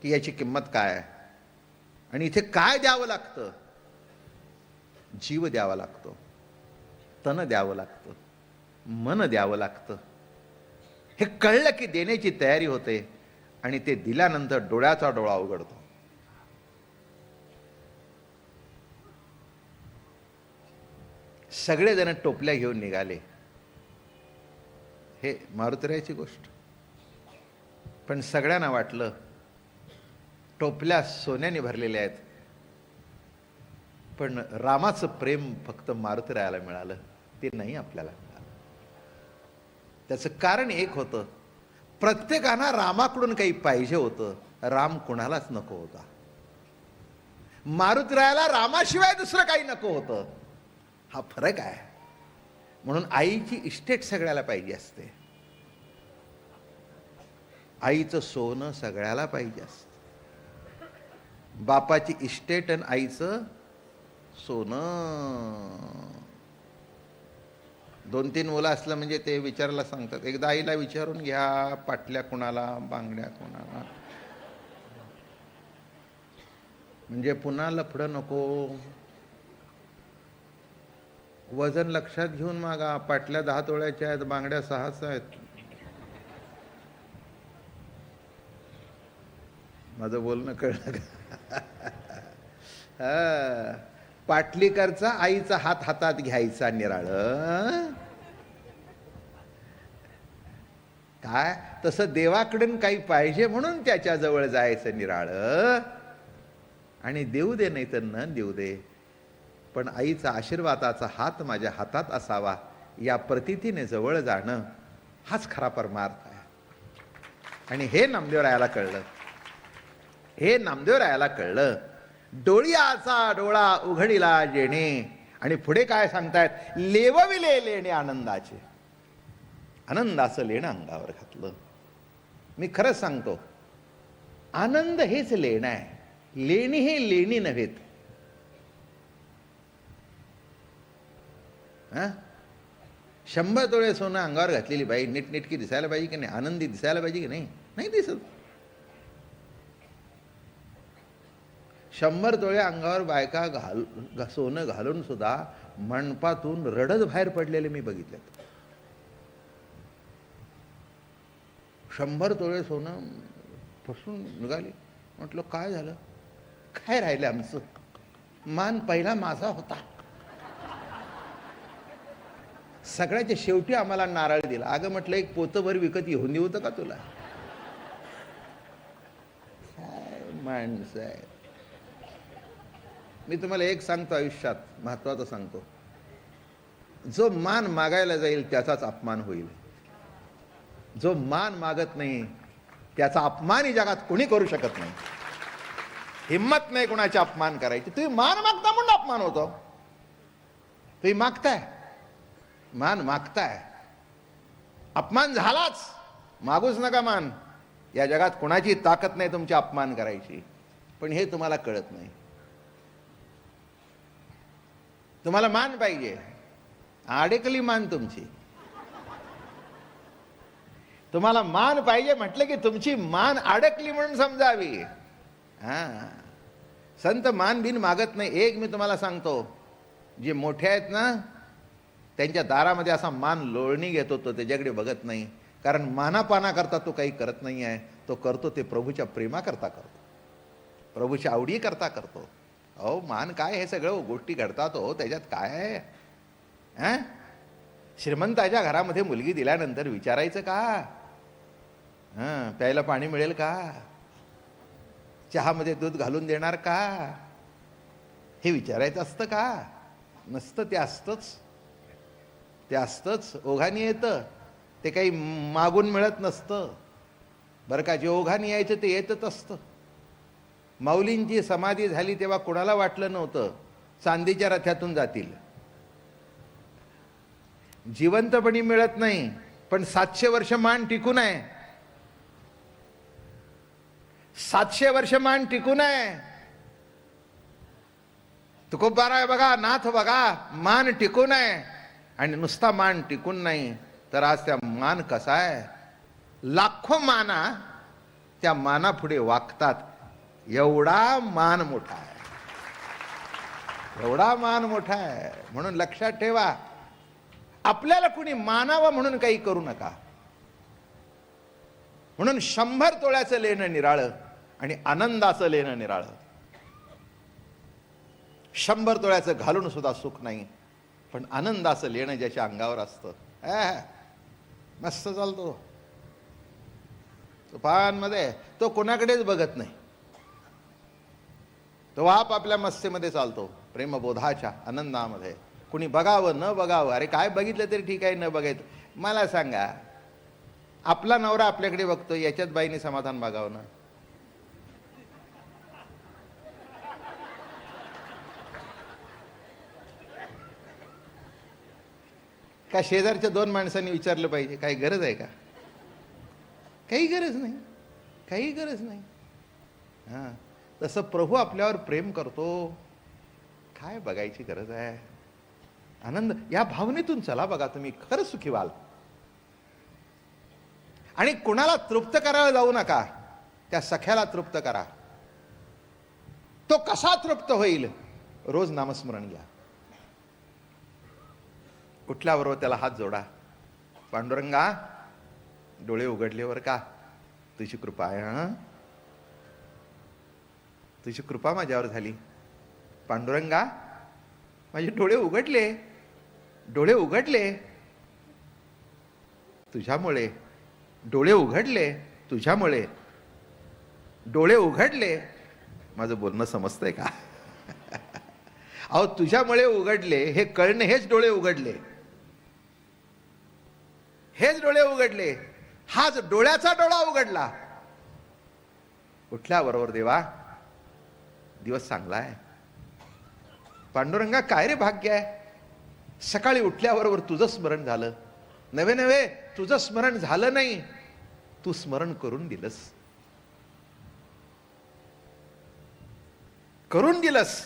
की याची किंमत काय आहे. आणि इथे काय द्यावं लागतं? जीव द्यावा लागतो, तन द्यावं लागतं, मन द्यावं लागतं. हे कळलं की देण्याची तयारी होते आणि ते दिल्यानंतर डोळ्याचा डोळा उघडतो. सगळेजण टोपल्या घेऊन निघाले. हे मारुतीरायाची गोष्ट. पण सगळ्यांना वाटलं टोपल्या सोन्याने भरलेल्या आहेत, पण रामाचं प्रेम फक्त मारुतीरायाला मिळालं, ते नाही आपल्याला मिळालं. त्याचं कारण एक होतं, प्रत्येकाला रामाकडून काही पाहिजे होतं, राम कुणालाच नको होता. मारुतीरायाला रामाशिवाय दुसरं काही नको होतं. हा फरक आहे. म्हणून आईची इस्टेट सगळ्याला पाहिजे असते. आईचं सोनं सगळ्याला पाहिजे असतं. बापाची इस्टेट आणि आईचं सोनं. 2-3 मुलं असलं म्हणजे ते विचारायला सांगतात, एकदा आईला विचारून घ्या पाटल्या कुणाला, बांगड्या कुणाला, म्हणजे पुन्हा लफडं नको. वजन लक्षात घेऊन मागा. पाटल्या 10 तोळ्याच्या आहेत, बांगड्या 6च आहेत. माझं बोलणं कळलं का? पाटलीकरचा आईचा हात हातात घ्यायचा निराळ. काय तसं देवाकडून काही पाहिजे म्हणून त्याच्या जवळ जायचं निराळ. आणि देऊ दे नाही तर न देऊ दे, पण आईचा आशीर्वादाचा हात माझ्या हातात असावा या प्रतीतीने जवळ जाणं हाच खरा परमार्थ आहे. आणि हे नामदेवरायाला कळलं. हे नामदेवरायाला कळलं. डोळ्याचा डोळा उघडीला जेणे. आणि पुढे काय सांगतायत? लेवविले लेणे आनंदाचे. आनंदाचं लेणं अंगावर घातलं. मी खरंच सांगतो, आनंद हेच लेणं आहे. लेणी हे लेणी नव्हेत. 100 तोळे सोनं अंगावर घातलेली बाई नीटनेटकी दिसायला पाहिजे की नाही? आनंदी दिसायला पाहिजे की नाही? नाही दिसत. 100 तोळे अंगावर बायका सोनं घालून सुद्धा मंडपातून रडत बाहेर पडलेले मी बघितलेत. 100 तोळे सोनं फसून निघाली. म्हटलं काय झालं? काय राहिलं आमचं? मान पहिला माझा होता. सगळ्याच्या शेवटी आम्हाला नारळ दिला. अगं म्हटलं एक पोतभर विकत घेऊन देऊ का तुला? काय माणसं आहे. मी तुम्हाला एक सांगतो, आयुष्यात महत्वाचं सांगतो, जो मान मागायला जाईल त्याचाच अपमान होईल. जो मान मागत नाही त्याचा अपमान ही जगात कोणी करू शकत नाही. हिम्मत नाही कोणाचे अपमान करायची. तुम्ही मान मागता म्हणून अपमान होतो. तुम्ही मागताय, मान मागताय, अपमान झालाच. मागूच नका मान. या जगात कोणाची ताकद नाही तुमचे अपमान करायची. पण हे तुम्हाला कळत नाही. तुम्हाला मान पाहिजे, अडकली मान तुमची. तुम्हाला मान पाहिजे म्हटलं की तुमची मान अडकली म्हणून समजावी. संत मान बिन मागत नाही. एक मी तुम्हाला सांगतो, जे मोठे आहेत ना त्यांच्या दारामध्ये असा मान लोळणी घेतो तो त्याच्याकडे बघत नाही. कारण मानापाना करता तो काही करत नाही आहे. तो करतो ते प्रभूच्या प्रेमाकरता करतो, प्रभूच्या आवडी करता करतो. अहो मान काय, हे सगळं गोष्टी घडतात हो, त्याच्यात काय आहे? श्रीमंताच्या घरामध्ये मुलगी दिल्यानंतर विचारायचं का? प्यायला पाणी मिळेल का? चहामध्ये दूध घालून देणार का? हे विचारायचं असतं का? नसतं. ते असतंच. ते असतंच. ओघाने येतं. ते काही मागून मिळत नसतं बरं का. जे ओघाने यायचं ते येतच असतं. माऊलींची समाधी झाली तेव्हा कोणाला वाटलं नव्हतं चांदीच्या रथातून जातील. जिवंतपणी मिळत नाही, पण 700 वर्ष मान टिकून आहे. 700 वर्ष मान टिकून आहे. तुकोबाराय बघा, नाथ बघा, मान टिकून आहे. आणि नुसता मान टिकून नाही तर आज त्या मान कसा आहे? लाखो माना त्या माना पुढे वागतात. एवढा मान मोठा आहे. एवढा मान मोठा आहे. म्हणून लक्षात ठेवा, आपल्याला कुणी मानावं म्हणून काही करू नका. म्हणून 100 तोळ्याचं लेणं निराळं आणि आनंदाचं लेणं निराळं. 100 तोळ्याचं घालून सुद्धा सुख नाही, पण आनंदाचं लेणं ज्याच्या अंगावर असतं मस्त चालतो. तुफानमध्ये तो कोणाकडेच बघत नाही. तो आपापल्या मस्तीमध्ये चालतो, प्रेमबोधाच्या आनंदामध्ये. कुणी बघावं न बघावं, अरे काय बघितलं तरी ठीक आहे, न बघायचं. मला सांगा, आपला नवरा आपल्याकडे बघतो, याच्यात बाईने समाधान मागावं ना? का शेजारच्या 2 माणसांनी विचारलं पाहिजे? काही गरज आहे का? काही गरज नाही. काही गरज नाही. तसं प्रभू आपल्यावर प्रेम करतो. काय बघायची गरज आहे? आनंद या भावनेतून चला बघा, तुम्ही खरं सुखी व्हाल. आणि कुणाला तृप्त करायला जाऊ नका, त्या सख्याला तृप्त करा. तो कसा तृप्त होईल? रोज नामस्मरण घ्या. उठल्याबरोबर त्याला हात जोडा. पांडुरंगा, डोळे उघडल्यावर का तुझी कृपा आहे. हं, तुझी कृपा माझ्यावर झाली. पांडुरंगा, माझे डोळे उघडले, डोळे उघडले तुझ्यामुळे, डोळे उघडले तुझ्यामुळे, डोळे उघडले. माझं बोलणं समजतंय का? अहो, तुझ्यामुळे उघडले हे कळणे, हेच डोळे उघडले, हेच डोळे उघडले. हाच डोळ्याचा डोळा उघडला. उठल्याबरोबर देवा, दिवस चांगला आहे. पांडुरंगा, काय रे भाग्य आहे, सकाळी उठल्याबरोबर तुझं स्मरण झालं. नव्हे नव्हे, तुझं स्मरण झालं नाही, तू स्मरण करून दिलंस, करून दिलंस.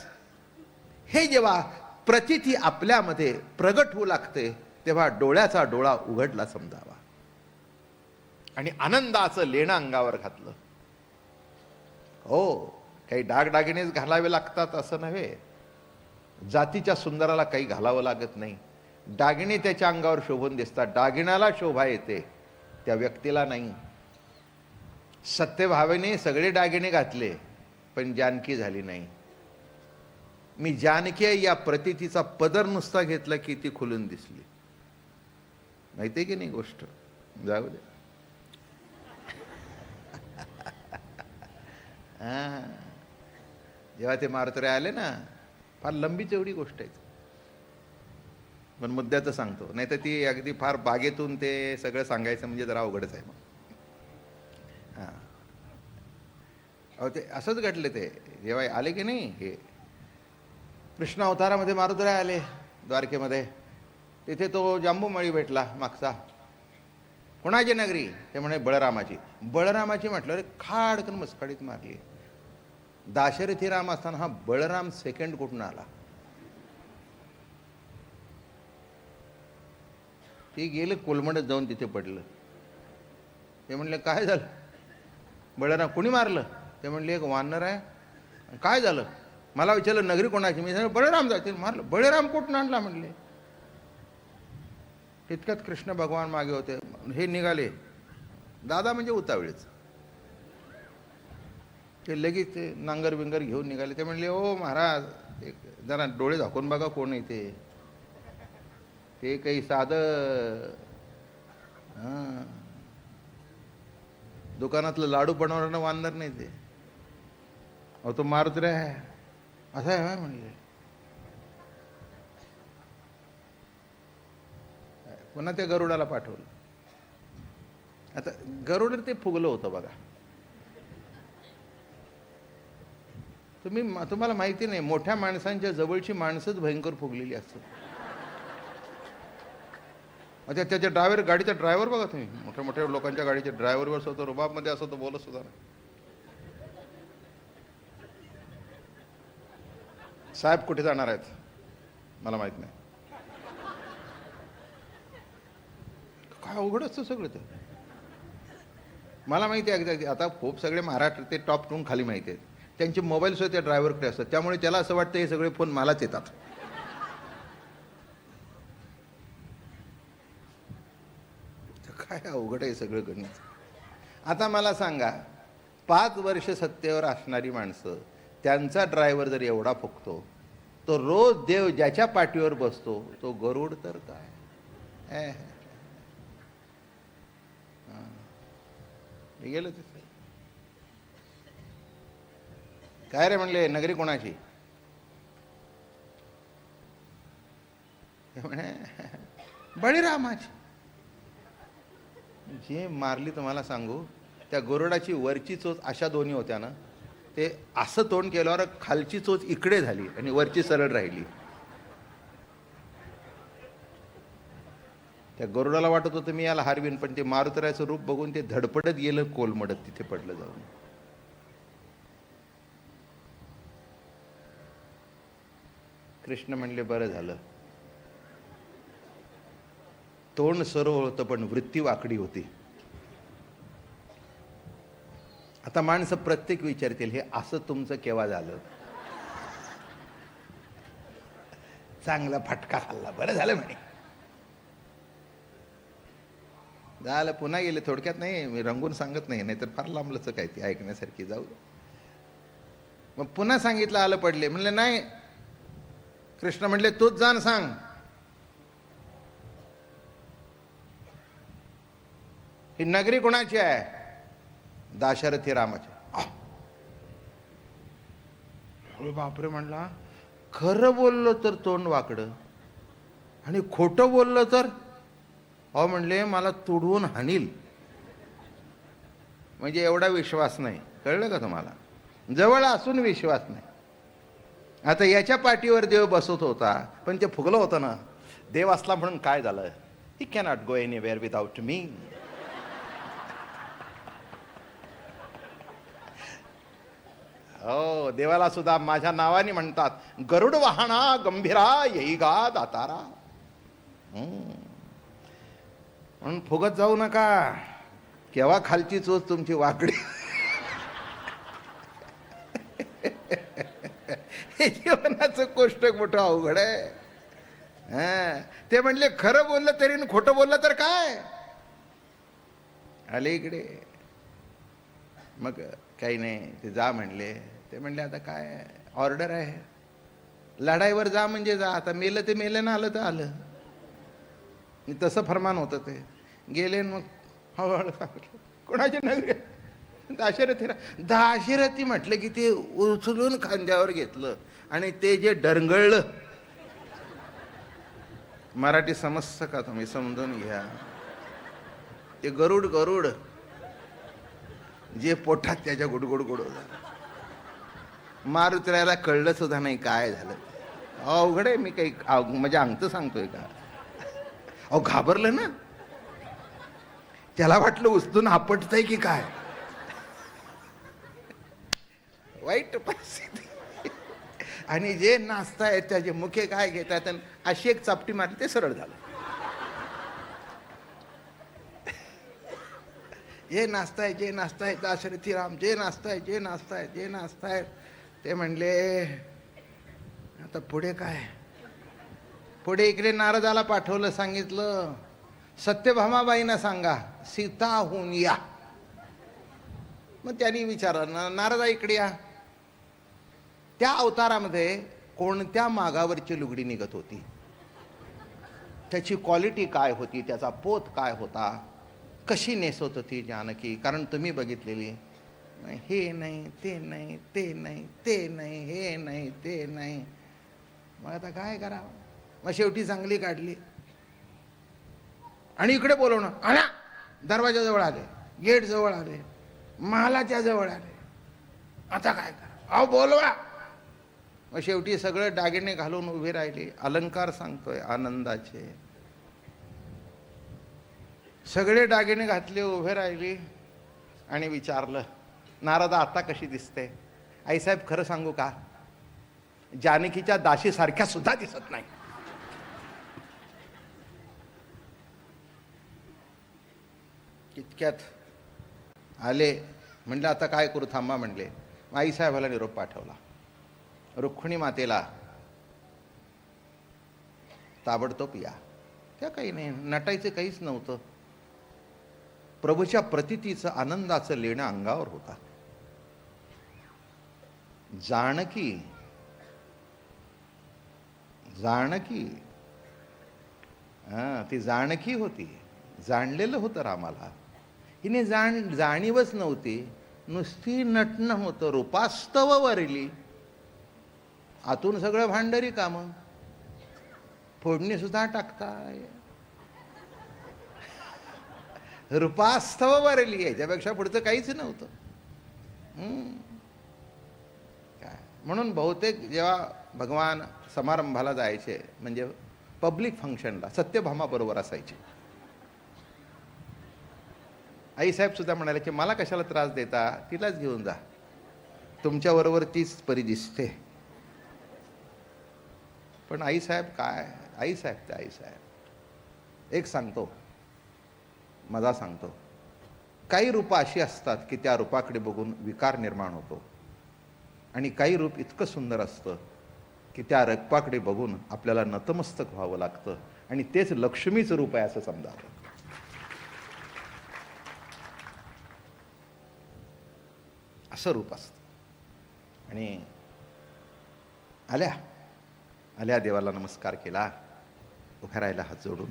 हे जेव्हा प्रचिती आपल्यामध्ये प्रगट होऊ लागते, तेव्हा डोळ्याचा डोळा उघडला समजावा. आणि आनंदाचं लेणं अंगावर घातलं. हो, काही दागदागिनेच घालावे लागतात असं नव्हे. जातीच्या सुंदराला काही घालावं लागत नाही. दागिने त्याच्या अंगावर शोभून दिसतात. दागिन्याला शोभा येते, त्या व्यक्तीला नाही. सत्यभावेने सगळे दागिने घातले, पण जानकी झाली नाही. मी जानकी आहे या प्रतीतीचा पदर नुसता घेतला की ती खुलून दिसली. माहिती आहे की नाही गोष्ट? जाऊ दे. जेव्हा ते मारुतरे आले ना, फार लंबी चौडी गोष्ट आहे, पण मुद्द्याचं सांगतो. नाही तर ती अगदी फार बागेतून ते सगळं सांगायचं म्हणजे जरा अवघडच आहे मग. हां, अहो ते असंच घडले. ते जेव्हा आले की नाही, हे कृष्ण अवतारामध्ये मारुतरे आले द्वारकेमध्ये, तिथे तो जांबूमळी भेटला मागचा. कोणाची नगरी? ते म्हणे बळरामाची. बळरामाची म्हटलं, रे खाडकन मस्काडीत मारली. दाशरथी राम असताना हा बळराम सेकंड कुठून आला? ते गेले कोलमडत जाऊन तिथे पडलं. ते म्हणले, काय झालं? बळराम, कोणी मारलं? ते म्हणले, एक वानर आहे. काय झालं? मला विचारलं, नगरी कोणाची? मी सांगितलं बळराम जाते. मारलं. बळराम कुठून आणला म्हणले. तितक्यात कृष्ण भगवान मागे होते. हे निघाले, दादा म्हणजे उतावळेच. ते लगेच ते नांगर बिंगर घेऊन निघाले. ते म्हणले, ओ महाराज, एक जरा डोळे झाकून बघा कोण आहे ते काही साधं दुकानातलं लाडू बनवणारं वानर नाही ते. अहो, तो मारुतरे आहे. असं आहे म्हणले. पुन्हा त्या गरुडाला पाठवलं. आता गरुड ते फुगलं होतं बघा. तुम्हाला माहिती नाही, मोठ्या माणसांच्या जवळची माणसंच भयंकर फुगलेली असतात. आता त्याच्या ड्रायव्हर, गाडीचा ड्रायव्हर बघा तुम्ही, मोठ्या मोठ्या लोकांच्या गाडीच्या ड्रायव्हरवर सुद्धा रुबाबमध्ये असं तो बोलत सुद्धा नाही. साहेब कुठे जाणार आहेत मला माहित नाही. काय अवघड असतं सगळं ते. मला माहिती आहे अगदी. आता खूप सगळे महाराष्ट्र ते टॉप टून खाली माहिती आहेत. त्यांचे मोबाईल सुद्धा त्या ड्रायव्हरकडे असतात. त्यामुळे त्याला असं वाटतं हे सगळे फोन मलाच येतात. काय अवघड आहे सगळं गणित. आता मला सांगा, 5 वर्ष सत्तेवर असणारी माणसं, त्यांचा ड्रायव्हर जर एवढा फुकतो, तो रोज देव ज्याच्या पाठीवर बसतो तो गरुड तर काय गेलं ते. काय रे म्हणले, नगरी कोणाची? म्हणे बळीरामाची. जे मारली तुम्हाला सांगू, त्या गरुडाची वरची चोच अशा दोन्ही होत्या ना, ते असं तोंड केल्यावर खालची चोच इकडे झाली आणि वरची सरळ राहिली. त्या गरुडाला वाटत होतं मी याला हारवीन, पण ते मारुतऱ्याचं रूप बघून ते धडपडत गेलं, कोलमडत तिथे पडलं जाऊन. कृष्ण म्हणले, बरं झालं तोंड सरळ होतं पण वृत्ती वाकडी होती. आता माणसं प्रत्येक विचारतील, हे असं तुमचं केव्हा झालं? चांगला फटका खाल्ला, बरं झालं म्हणे. झालं, पुन्हा गेले. थोडक्यात नाही, मी रंगून सांगत नाही, नाहीतर फार लांबलंच काय ती ऐकण्यासारखी. जाऊ. मग पुन्हा सांगितलं, आलं पडले. म्हणले नाही. कृष्ण म्हणले तूच जाण सांग. ही नगरी कोणाची आहे? दाशरथी रामाची. बापरे म्हणला, खरं बोललो तर तोंड वाकडं आणि खोटं बोललं तर? अहो म्हणले मला तुडवून हाणील. म्हणजे एवढा विश्वास नाही. कळलं का तुम्हाला? जवळ असून विश्वास नाही. आता याच्या पाठीवर देव बसत होता, पण ते फुगलं होतं ना. देव असला म्हणून काय झालं? ही कॅनॉट गो एनीवेअर विदाउट मी. हो, देवाला सुद्धा माझ्या नावाने म्हणतात. गरुड वाहना गंभीरा येई गा दातारा. म्हणून फुगत जाऊ नका. केव्हा खालची चोच तुमची वाकडी. हे जीवनाचं गोष्ट मोठं अवघड आहे. ते म्हणले खरं बोललं तरी खोटं बोललं तर काय? आले इकडे. मग काही नाही, ते जा म्हणले. ते म्हणले आता काय ऑर्डर आहे, लढाईवर जा म्हणजे जा. आता मेलं ते मेलं ना, आलं तर आलं. तसं फरमान होतं. ते गेले. मग हळूहळू सांगितलं कोणाची नगरी? दाशरथी. दाशरथी म्हटलं की ते उचलून खांद्यावर घेतलं आणि ते जे डरंगळलं. मराठी समजतं का तुम्ही? समजून घ्या. ते गरुड गरुड जे पोटात त्याच्या गुडगुड गुडवलं. मारुतीला कळलं सुद्धा नाही काय झालं. अवघड आहे. मी काही म्हणजे अंगत सांगतोय का? अहो घाबरलं ना. त्याला वाटलं उचलून आपटतंय की काय. वाईट परिस्थिती. आणि जे नाचतायत त्याचे मुखे काय घेतात, अशी एक चापटी मारली, ते सरळ झालं. जे नाचताय जे नाचताय दाशरथी राम, जे नाचताय जे नाचताय जे नाचताय. ते म्हणले आता पुढे काय? पुढे इकडे नारदाला पाठवलं. सांगितलं सत्यभामाबाईंना सांगा सीताहून या. मग त्यांनी विचारलं नारदा इकडे या. त्या अवतारामध्ये कोणत्या मागावरची लुगडी निघत होती, त्याची क्वालिटी काय होती, त्याचा पोत काय होता, कशी नेसवत होती जानकी? कारण तुम्ही बघितलेली. हे नाही ते नाही ते नाही ते नाही हे नाही ते नाही. मग आता काय करावं? मग शेवटी चांगली काढली आणि इकडे बोलवणं. आला दरवाजा जवळ आले, गेट जवळ आले, महालाच्या जवळ आले. आता काय करा? अहो बोलवा. मग शेवटी सगळं दागिने घालून उभे राहिले. अलंकार सांगतोय आनंदाचे. सगळे दागिने घातले, उभे राहिली आणि विचारलं नारदा आता कशी दिसते? आईसाहेब खरं सांगू का, जानकीच्या दाशीसारख्या सुद्धा दिसत नाही. इतक्यात आले. म्हणलं आता काय करू, थांबा म्हणले. आईसाहेबाला निरोप पाठवला. रुक्मिणी मातेला ताबडतोब या. त्या काही नाही, नटायचं काहीच नव्हतं. प्रभूच्या प्रतितीचं आनंदाचं लेणं अंगावर होता. जानकी जानकी ती जानकी होती. जाणलेलं होतं रामाला. हिने जाणीवच नव्हती, नुसती नटणं होतं. रूपास्तव वरली, आतून सगळं भांडरी काम. फोडणी सुद्धा टाकताय. रूपास्तव वरली, याच्यापेक्षा पुढचं काहीच नव्हतं. काय म्हणून बहुतेक जेव्हा भगवान समारंभाला जायचे, म्हणजे पब्लिक फंक्शनला, सत्यभामा बरोबर असायचे. आईसाहेब सुद्धा म्हणाले की मला कशाला त्रास देता, तिलाच घेऊन जा, तुमच्याबरोबर तीच परी दिसते. पण आईसाहेब काय, आईसाहेब ते आईसाहेब. एक सांगतो, मजा सांगतो. काही रूपं अशी असतात की त्या रूपाकडे बघून विकार निर्माण होतो, आणि काही रूप इतकं सुंदर असतं की त्या रूपाकडे बघून आपल्याला नतमस्तक व्हावं लागतं, आणि तेच लक्ष्मीचं रूप आहे असं समजावं. असं रूप असतं. आणि आल्या देवाला नमस्कार केला, उभ्या राहिला हात जोडून.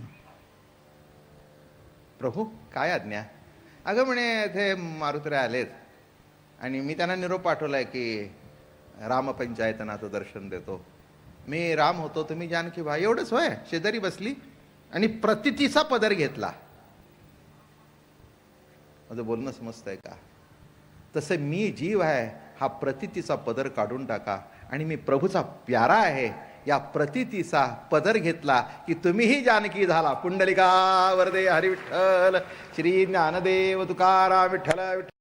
प्रभू काय आज्ञा? अगं म्हणे ते मारुतीराय आलेत आणि मी त्यांना निरोप पाठवलाय की रामपंचायतनाचं दर्शन देतो. मी राम होतो, तुम्ही जानकी बा. एवढंच होय? शेजारी बसली आणि प्रतितीचा पदर घेतला. माझं बोलणं समजतंय का? तसं मी जीव आहे, हा प्रतितीचा पदर काढून टाका, आणि मी प्रभूचा प्यारा आहे, या प्रतितीचा पदर घेतला की तुम्हीही जानकी झाला. पुंडलिका वरदे हरी विठ्ठल, श्री ज्ञानदेव तुकाराम विठ्ठल विठ्ठल.